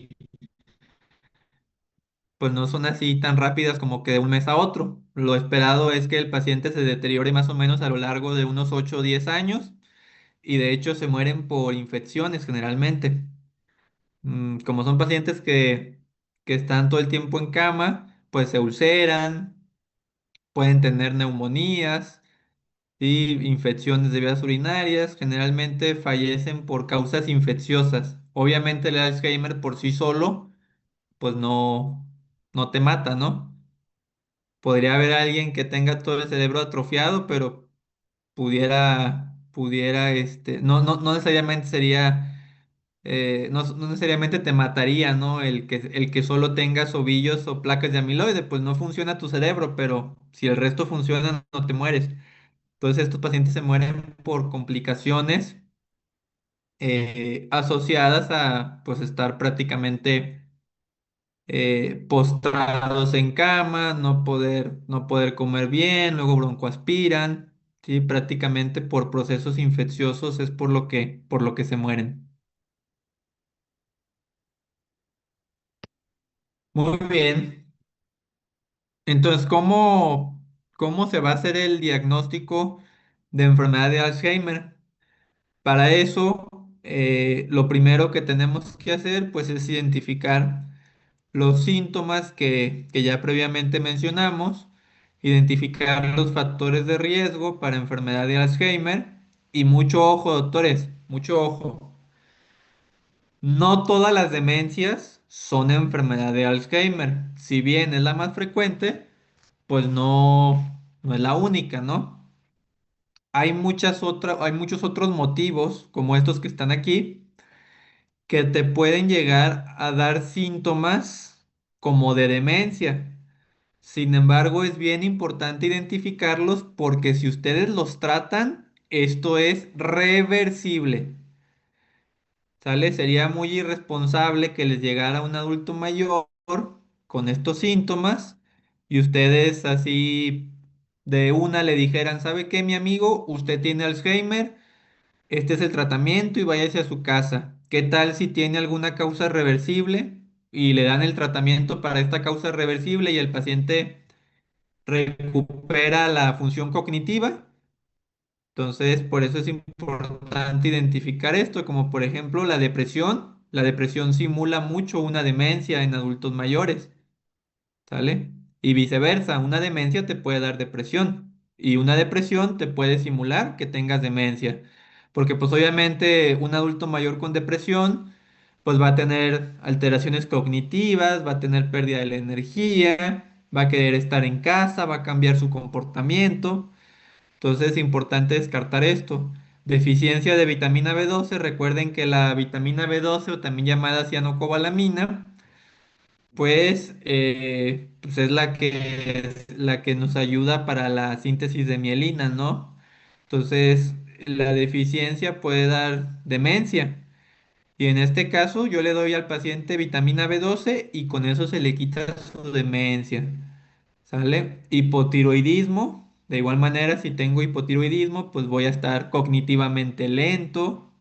pues no son así tan rápidas como que de un mes a otro. Lo esperado es que el paciente se deteriore más o menos a lo largo de unos 8 o 10 años y de hecho se mueren por infecciones generalmente. Como son pacientes que están todo el tiempo en cama, pues se ulceran, pueden tener neumonías y infecciones de vías urinarias, generalmente fallecen por causas infecciosas. Obviamente el Alzheimer por sí solo, pues no te mata, ¿no? Podría haber alguien que tenga todo el cerebro atrofiado, pero no necesariamente sería, no necesariamente te mataría, ¿no? El que solo tengas ovillos o placas de amiloide, pues no funciona tu cerebro, pero si el resto funciona, no te mueres. Entonces estos pacientes se mueren por complicaciones asociadas a, pues, estar prácticamente postrados en cama, no poder comer bien, luego broncoaspiran, ¿sí? Prácticamente por procesos infecciosos es por lo que se mueren. Muy bien. Entonces, ¿cómo se va a hacer el diagnóstico de enfermedad de Alzheimer? Para eso, lo primero que tenemos que hacer, pues, es identificar los síntomas que ya previamente mencionamos, identificar los factores de riesgo para enfermedad de Alzheimer y mucho ojo, doctores, mucho ojo. No todas las demencias son enfermedad de Alzheimer. Si bien es la más frecuente, pues no es la única, ¿no? Hay muchos otros motivos, como estos que están aquí, que te pueden llegar a dar síntomas como de demencia. Sin embargo, es bien importante identificarlos porque si ustedes los tratan, esto es reversible. ¿Sale? Sería muy irresponsable que les llegara un adulto mayor con estos síntomas y ustedes así de una le dijeran, ¿sabe qué, mi amigo? Usted tiene Alzheimer, este es el tratamiento y váyase a su casa. ¿Qué tal si tiene alguna causa reversible y le dan el tratamiento para esta causa reversible y el paciente recupera la función cognitiva? Entonces, por eso es importante identificar esto, como por ejemplo la depresión. La depresión simula mucho una demencia en adultos mayores, ¿sale? Y viceversa, una demencia te puede dar depresión y una depresión te puede simular que tengas demencia. Porque pues obviamente un adulto mayor con depresión pues va a tener alteraciones cognitivas, va a tener pérdida de la energía, va a querer estar en casa, va a cambiar su comportamiento. Entonces es importante descartar esto. Deficiencia de vitamina B12. Recuerden que la vitamina B12 o también llamada cianocobalamina, pues es la que nos ayuda para la síntesis de mielina, ¿no? Entonces la deficiencia puede dar demencia. Y en este caso yo le doy al paciente vitamina B12 y con eso se le quita su demencia. ¿Sale? Hipotiroidismo. De igual manera, si tengo hipotiroidismo, pues voy a estar cognitivamente lento.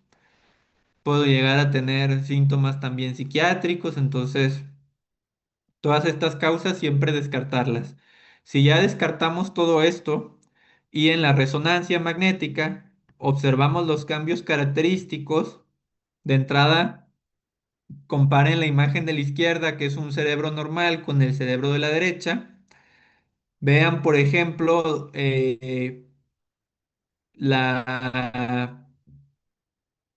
Puedo llegar a tener síntomas también psiquiátricos. Entonces, todas estas causas siempre descartarlas. Si ya descartamos todo esto y en la resonancia magnética observamos los cambios característicos, de entrada, comparen la imagen de la izquierda, que es un cerebro normal, con el cerebro de la derecha. Vean, por ejemplo, la,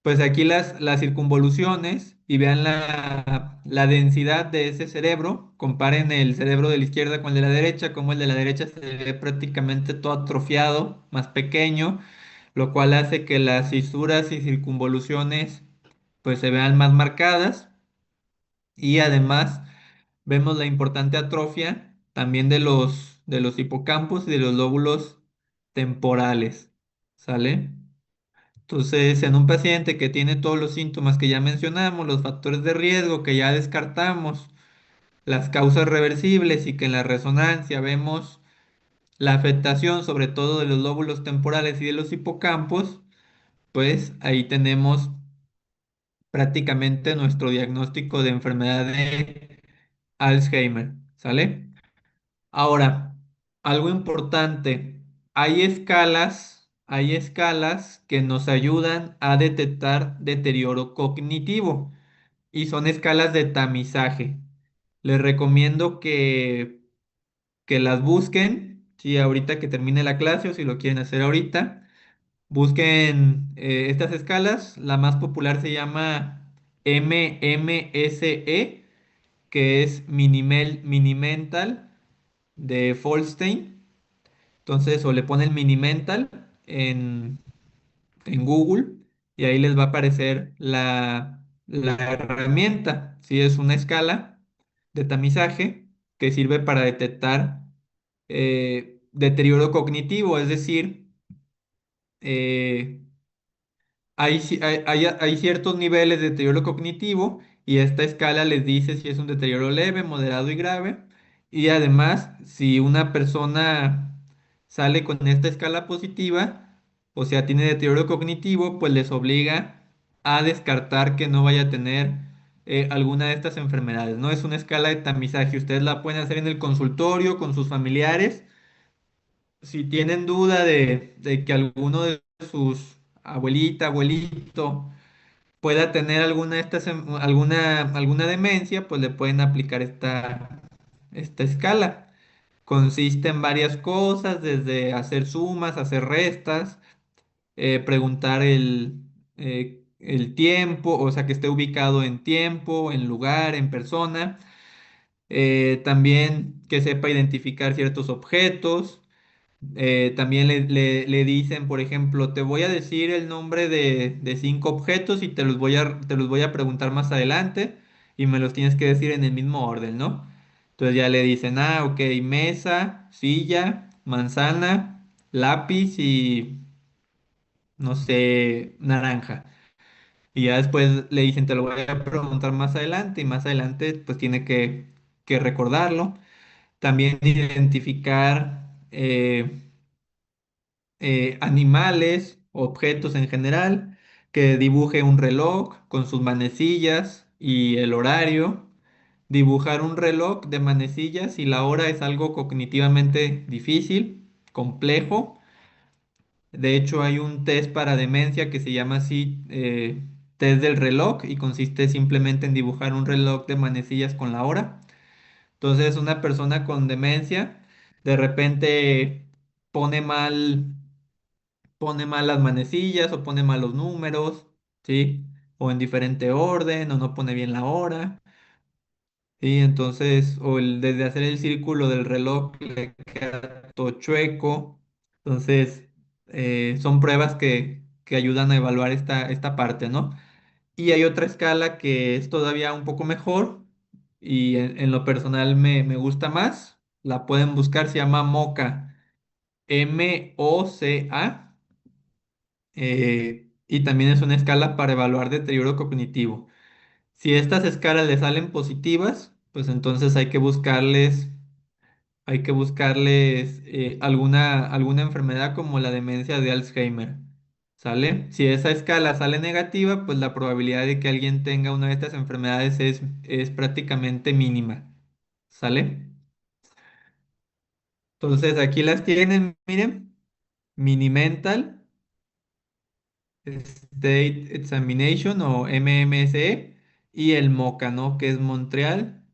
pues aquí las circunvoluciones y vean la densidad de ese cerebro. Comparen el cerebro de la izquierda con el de la derecha, como el de la derecha se ve prácticamente todo atrofiado, más pequeño, lo cual hace que las fisuras y circunvoluciones pues se vean más marcadas y además vemos la importante atrofia también de los hipocampos y de los lóbulos temporales. ¿Sale? Entonces, en un paciente que tiene todos los síntomas que ya mencionamos, los factores de riesgo que ya descartamos, las causas reversibles y que en la resonancia vemos la afectación sobre todo de los lóbulos temporales y de los hipocampos, pues ahí tenemos prácticamente nuestro diagnóstico de enfermedad de Alzheimer, ¿sale? Ahora, algo importante, hay escalas que nos ayudan a detectar deterioro cognitivo y son escalas de tamizaje. Les recomiendo que las busquen, si ahorita que termine la clase o si lo quieren hacer ahorita, busquen estas escalas. La más popular se llama MMSE, que es Minimental de Folstein. Entonces, o le ponen Minimental en, en Google y ahí les va a aparecer la herramienta. Si es una escala de tamizaje que sirve para detectar deterioro cognitivo, es decir, eh, hay ciertos niveles de deterioro cognitivo y esta escala les dice si es un deterioro leve, moderado y grave. Y además, si una persona sale con esta escala positiva, o sea, tiene deterioro cognitivo, pues les obliga a descartar que no vaya a tener alguna de estas enfermedades. No es una escala de tamizaje. Ustedes la pueden hacer en el consultorio con sus familiares si tienen duda de que alguno de sus abuelita, abuelito pueda tener alguna de estas, alguna demencia, pues le pueden aplicar esta escala. Consiste en varias cosas, desde hacer sumas, hacer restas, preguntar el tiempo, o sea, que esté ubicado en tiempo, en lugar, en persona. También que sepa identificar ciertos objetos. También le dicen, por ejemplo, te voy a decir el nombre de 5 objetos y te los voy a preguntar más adelante y me los tienes que decir en el mismo orden, ¿no? Entonces ya le dicen, ok, mesa, silla, manzana, lápiz y, no sé, naranja. Y ya después le dicen, te lo voy a preguntar más adelante y más adelante pues tiene que recordarlo. También identificar... animales, objetos en general, que dibuje un reloj con sus manecillas y el horario. Dibujar un reloj de manecillas y la hora es algo cognitivamente difícil, complejo. De hecho, hay un test para demencia que se llama así, test del reloj, y consiste simplemente en dibujar un reloj de manecillas con la hora. Entonces, una persona con demencia de repente pone mal pone mal las manecillas o pone mal los números, ¿sí? O en diferente orden o no pone bien la hora, ¿sí? Entonces, o desde hacer el círculo del reloj le queda todo chueco. Entonces, son pruebas que ayudan a evaluar esta parte, ¿no? Y hay otra escala que es todavía un poco mejor y en lo personal me gusta más. La pueden buscar, se llama MOCA, MOCA. Y también es una escala para evaluar deterioro cognitivo. Si estas escalas le salen positivas, pues entonces hay que buscarles alguna enfermedad como la demencia de Alzheimer. ¿Sale? Si esa escala sale negativa, pues la probabilidad de que alguien tenga una de estas enfermedades es prácticamente mínima. ¿Sale? Entonces aquí las tienen, miren, Mini-Mental, State Examination o MMSE y el MOCA, ¿no? Que es Montreal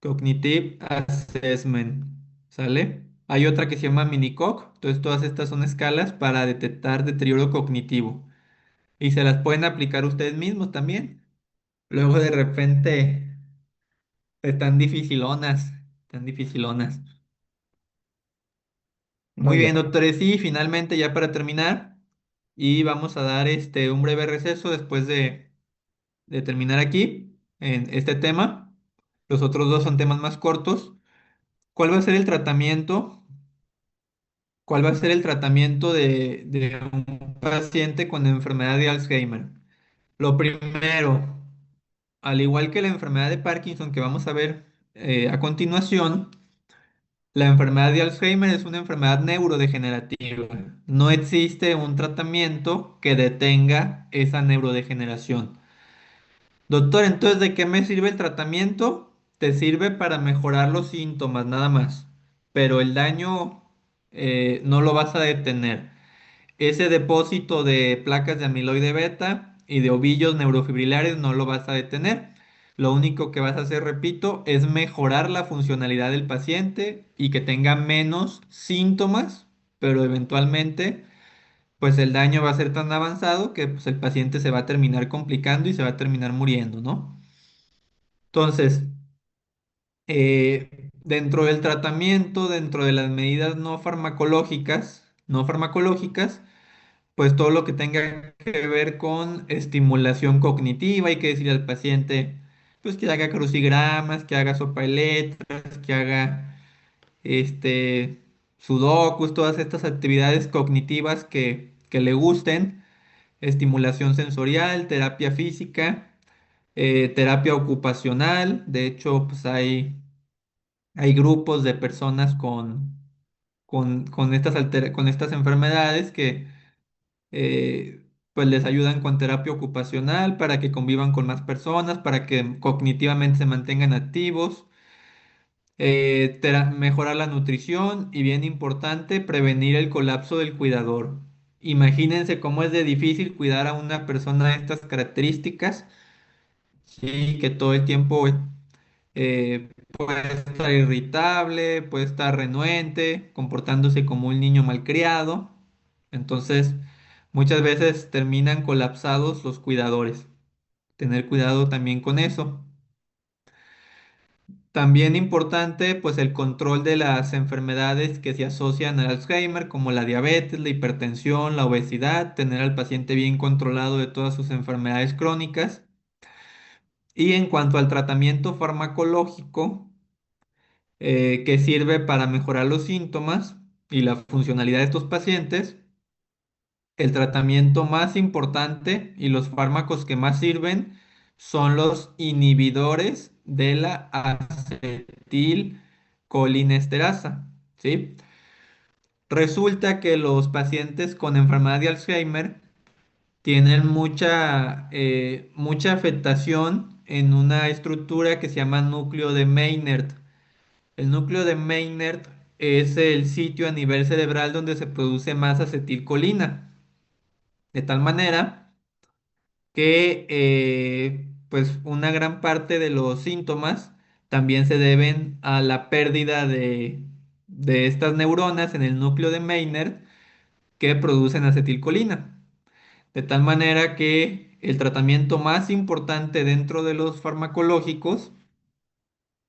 Cognitive Assessment, ¿sale? Hay otra que se llama Minicoc, entonces todas estas son escalas para detectar deterioro cognitivo y se las pueden aplicar ustedes mismos también. Luego de repente están dificilonas, están dificilonas. Muy Muy bien. bien, doctores, y finalmente ya para terminar y vamos a dar un breve receso después de terminar aquí en este tema. Los otros dos son temas más cortos. ¿Cuál va a ser el tratamiento? ¿Cuál va a ser el tratamiento de un paciente con enfermedad de Alzheimer? Lo primero, al igual que la enfermedad de Parkinson que vamos a ver a continuación, La enfermedad de Alzheimer es una enfermedad neurodegenerativa. No existe un tratamiento que detenga esa neurodegeneración. Doctor, entonces, ¿de qué me sirve el tratamiento? Te sirve para mejorar los síntomas, nada más. Pero el daño no lo vas a detener. Ese depósito de placas de amiloide beta y de ovillos neurofibrilares no lo vas a detener. Lo único que vas a hacer, repito, es mejorar la funcionalidad del paciente y que tenga menos síntomas, pero eventualmente, pues el daño va a ser tan avanzado que pues, el paciente se va a terminar complicando y se va a terminar muriendo, ¿no? Entonces, dentro del tratamiento, dentro de las medidas no farmacológicas, pues todo lo que tenga que ver con estimulación cognitiva, hay que decirle al paciente, pues que haga crucigramas, que haga sopa de letras, que haga este sudokus, todas estas actividades cognitivas que le gusten, estimulación sensorial, terapia física, terapia ocupacional. De hecho, pues hay grupos de personas con estas enfermedades que pues les ayudan con terapia ocupacional para que convivan con más personas, para que cognitivamente se mantengan activos, mejorar la nutrición y bien importante, prevenir el colapso del cuidador. Imagínense cómo es de difícil cuidar a una persona de estas características, sí, que todo el tiempo puede estar irritable, puede estar renuente, comportándose como un niño malcriado. Entonces, muchas veces terminan colapsados los cuidadores. Tener cuidado también con eso. También importante, pues el control de las enfermedades que se asocian al Alzheimer, como la diabetes, la hipertensión, la obesidad, tener al paciente bien controlado de todas sus enfermedades crónicas. Y en cuanto al tratamiento farmacológico, que sirve para mejorar los síntomas y la funcionalidad de estos pacientes, el tratamiento más importante y los fármacos que más sirven son los inhibidores de la acetilcolinesterasa, ¿sí? Resulta que los pacientes con enfermedad de Alzheimer tienen mucha afectación en una estructura que se llama núcleo de Maynard. El núcleo de Maynard es el sitio a nivel cerebral donde se produce más acetilcolina, de tal manera que pues una gran parte de los síntomas también se deben a la pérdida de estas neuronas en el núcleo de Maynard que producen acetilcolina. De tal manera que el tratamiento más importante dentro de los farmacológicos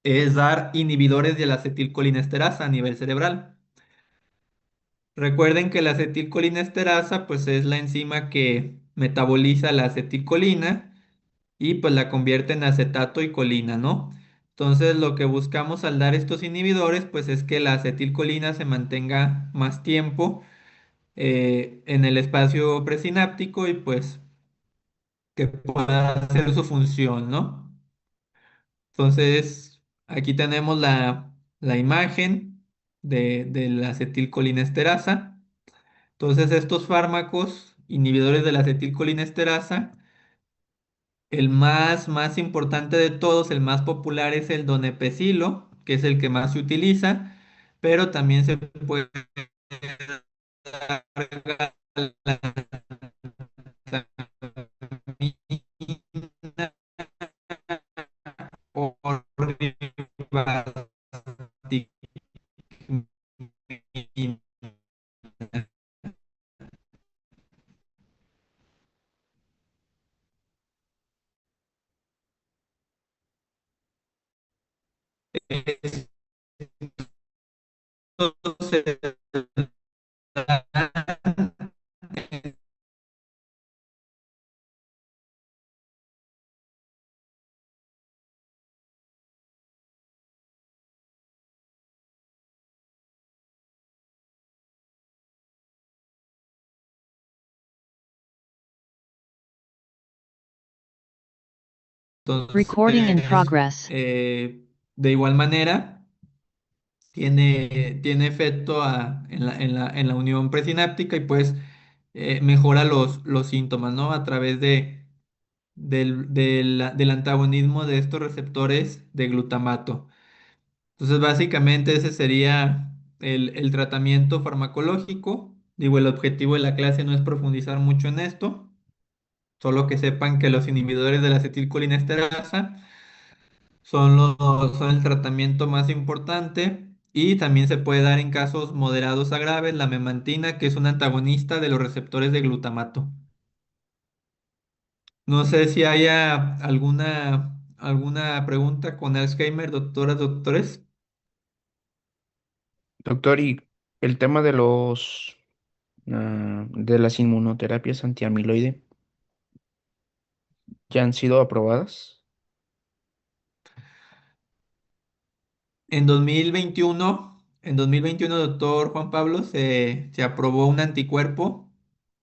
es dar inhibidores de la acetilcolinesterasa a nivel cerebral. Recuerden que la acetilcolinesterasa pues es la enzima que metaboliza la acetilcolina y pues la convierte en acetato y colina, ¿no? Entonces lo que buscamos al dar estos inhibidores pues es que la acetilcolina se mantenga más tiempo en el espacio presináptico y pues que pueda hacer su función, ¿no? Entonces aquí tenemos la imagen de la acetilcolinesterasa. Entonces, estos fármacos inhibidores de la acetilcolinesterasa, el más importante de todos, el más popular es el donepezilo, que es el que más se utiliza, pero también se puede dar galantamina o rivaroxaban. Estos se dan Recording in entonces, progress. de igual manera. tiene efecto en la unión presináptica y pues mejora los síntomas, ¿no? A través del antagonismo de estos receptores de glutamato. Entonces, básicamente ese sería el tratamiento farmacológico. Digo, el objetivo de la clase no es profundizar mucho en esto, solo que sepan que los inhibidores de la acetilcolinesterasa son el tratamiento más importante y también se puede dar en casos moderados a graves la memantina, que es un antagonista de los receptores de glutamato. No sé si haya alguna pregunta con Alzheimer, doctoras, doctores. Doctor, y el tema de de las inmunoterapias antiamiloide ya han sido aprobadas. En 2021, doctor Juan Pablo, se aprobó un anticuerpo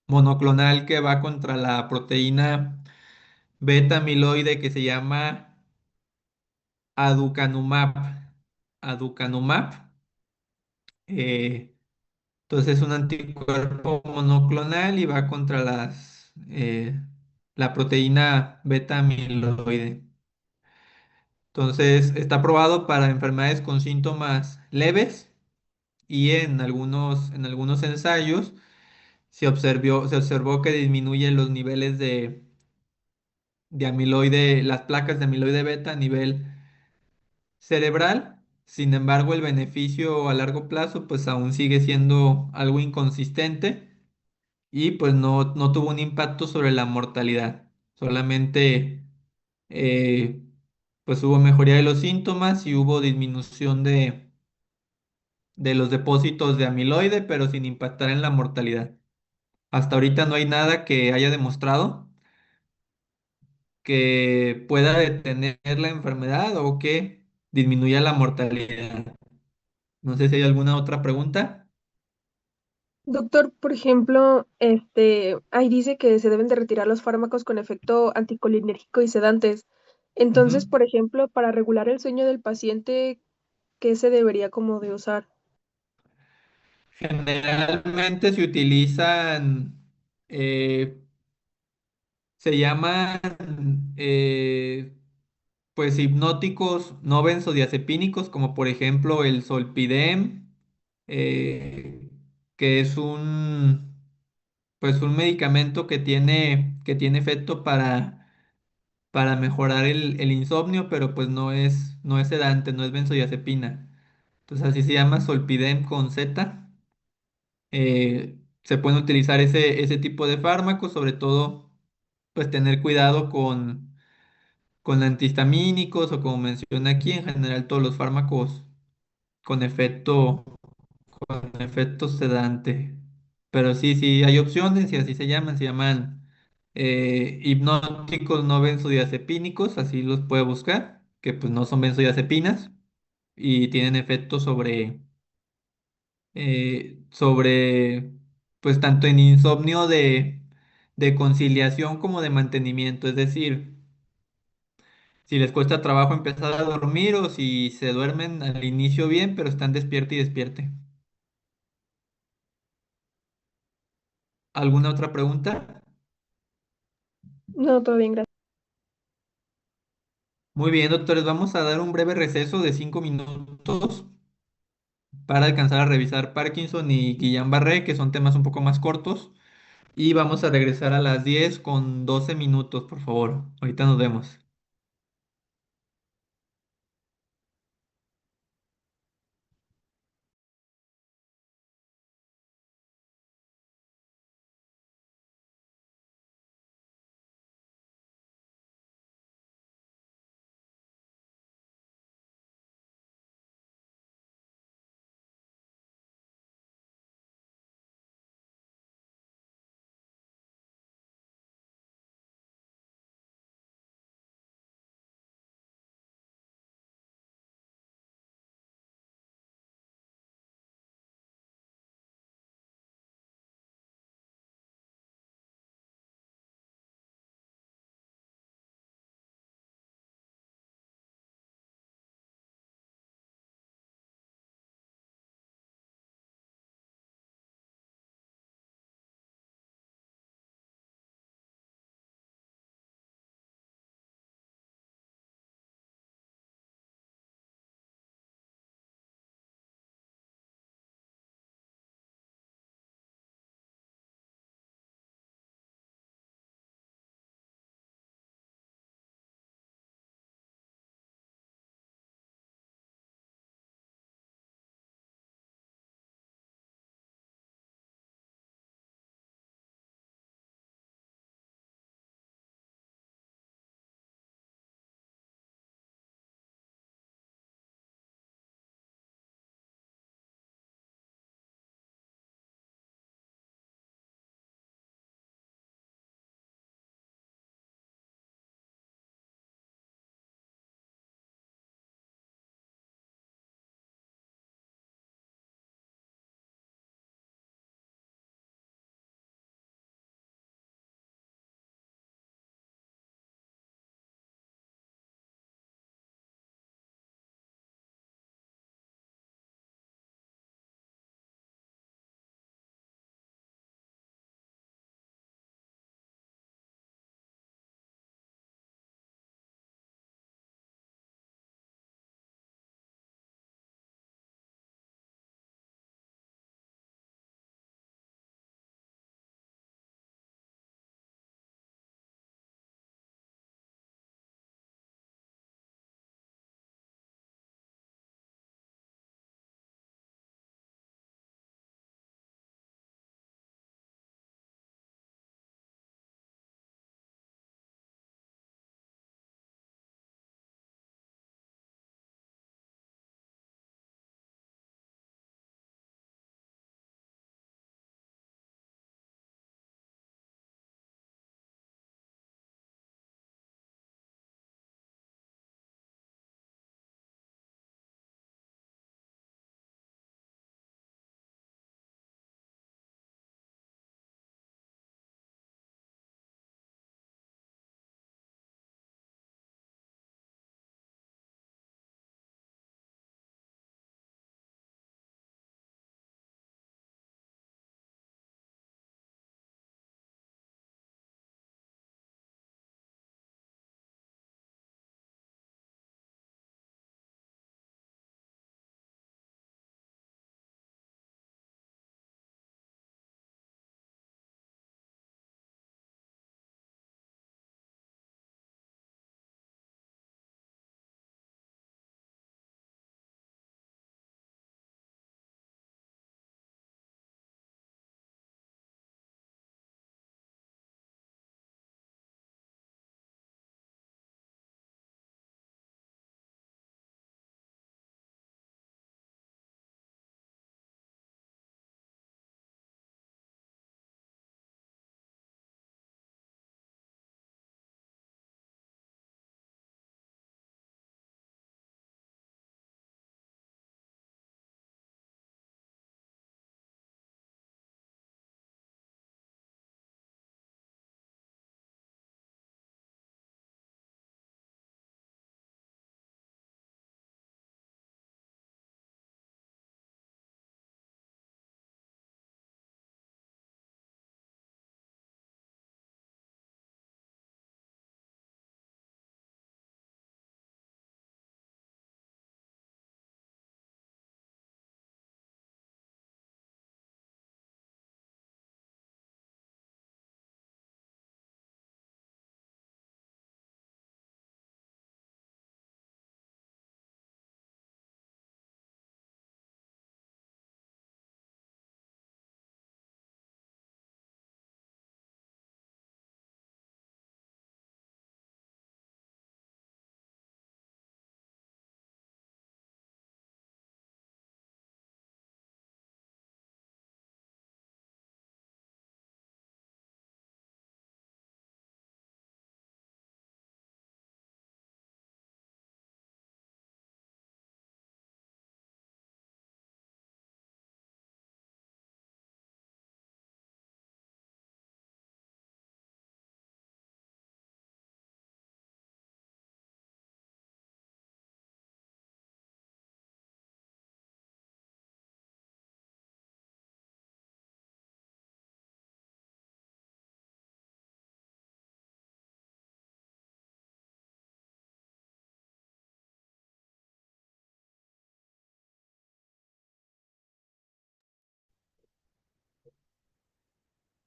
monoclonal que va contra la proteína beta amiloide que se llama aducanumab. Aducanumab. eh, entonces es un anticuerpo monoclonal y va contra la proteína beta amiloide. Entonces está aprobado para enfermedades con síntomas leves y en algunos ensayos se observó que disminuye los niveles de amiloide, las placas de amiloide beta a nivel cerebral. Sin embargo, el beneficio a largo plazo pues aún sigue siendo algo inconsistente y pues no tuvo un impacto sobre la mortalidad. Solamente pues hubo mejoría de los síntomas y hubo disminución de los depósitos de amiloide, pero sin impactar en la mortalidad. Hasta ahorita no hay nada que haya demostrado que pueda detener la enfermedad o que disminuya la mortalidad. No sé si hay alguna otra pregunta. Doctor, por ejemplo, ahí dice que se deben de retirar los fármacos con efecto anticolinérgico y sedantes. Entonces, Ujú. por ejemplo, para regular el sueño del paciente, ¿qué se debería como de usar? Generalmente se utilizan, eh, se llaman, pues hipnóticos no benzodiazepínicos, como por ejemplo el Zolpidem, eh, que es pues un medicamento que tiene efecto para mejorar el insomnio, pero pues no es sedante, no es benzodiazepina. Entonces así se llama Zolpidem con Z. Se pueden utilizar ese tipo de fármacos, sobre todo pues tener cuidado con antihistamínicos o como menciona aquí, en general todos los fármacos con efecto sedante. Pero sí, sí, hay opciones y así se llaman hipnóticos no benzodiazepínicos, así los puede buscar, que pues no son benzodiazepinas y tienen efectos sobre pues tanto en insomnio de conciliación como de mantenimiento, es decir, si les cuesta trabajo empezar a dormir o si se duermen al inicio bien, pero están despiertos y despierte. ¿Alguna otra pregunta? No, todo bien, gracias. Muy bien, doctores, vamos a dar un breve receso de 5 minutos para alcanzar a revisar Parkinson y Guillain-Barré, que son temas un poco más cortos, y vamos a regresar a las 10 con 12 minutos, por favor. Ahorita nos vemos.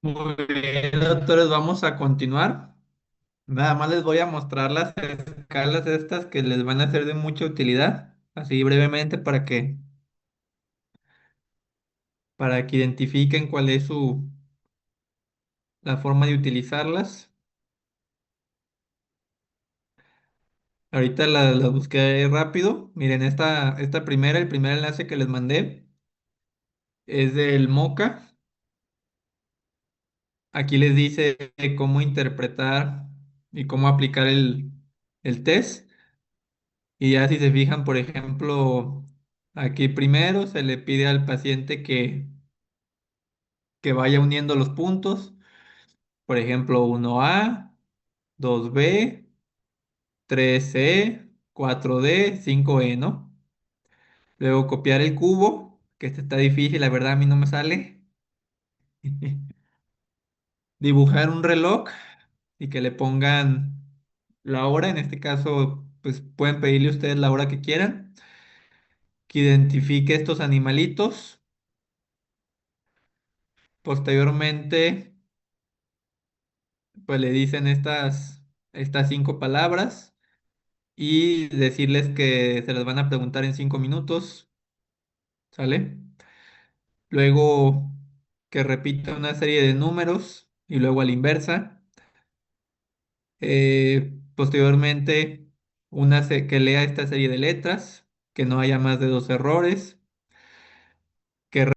Muy bien, doctores, vamos a continuar. Nada más les voy a mostrar las escalas estas que les van a ser de mucha utilidad, así brevemente para que identifiquen cuál es la forma de utilizarlas. Ahorita la busqué rápido. Miren, esta primera, el primer enlace que les mandé es del MOCA. Aquí les dice cómo interpretar y cómo aplicar el test. Y ya si se fijan, por ejemplo, aquí primero se le pide al paciente que vaya uniendo los puntos. Por ejemplo, 1A, 2B, 3C, 4D, 5E, ¿no? Luego copiar el cubo, que este está difícil, la verdad a mí no me sale. Dibujar un reloj y que le pongan la hora, en este caso, pues pueden pedirle ustedes la hora que quieran, que identifique estos animalitos. Posteriormente, pues le dicen estas 5 palabras y decirles que se las van a preguntar en 5 minutos, ¿sale? Luego que repita una serie de números y luego a la inversa. Posteriormente, que lea esta serie de letras, que no haya más de 2 errores, que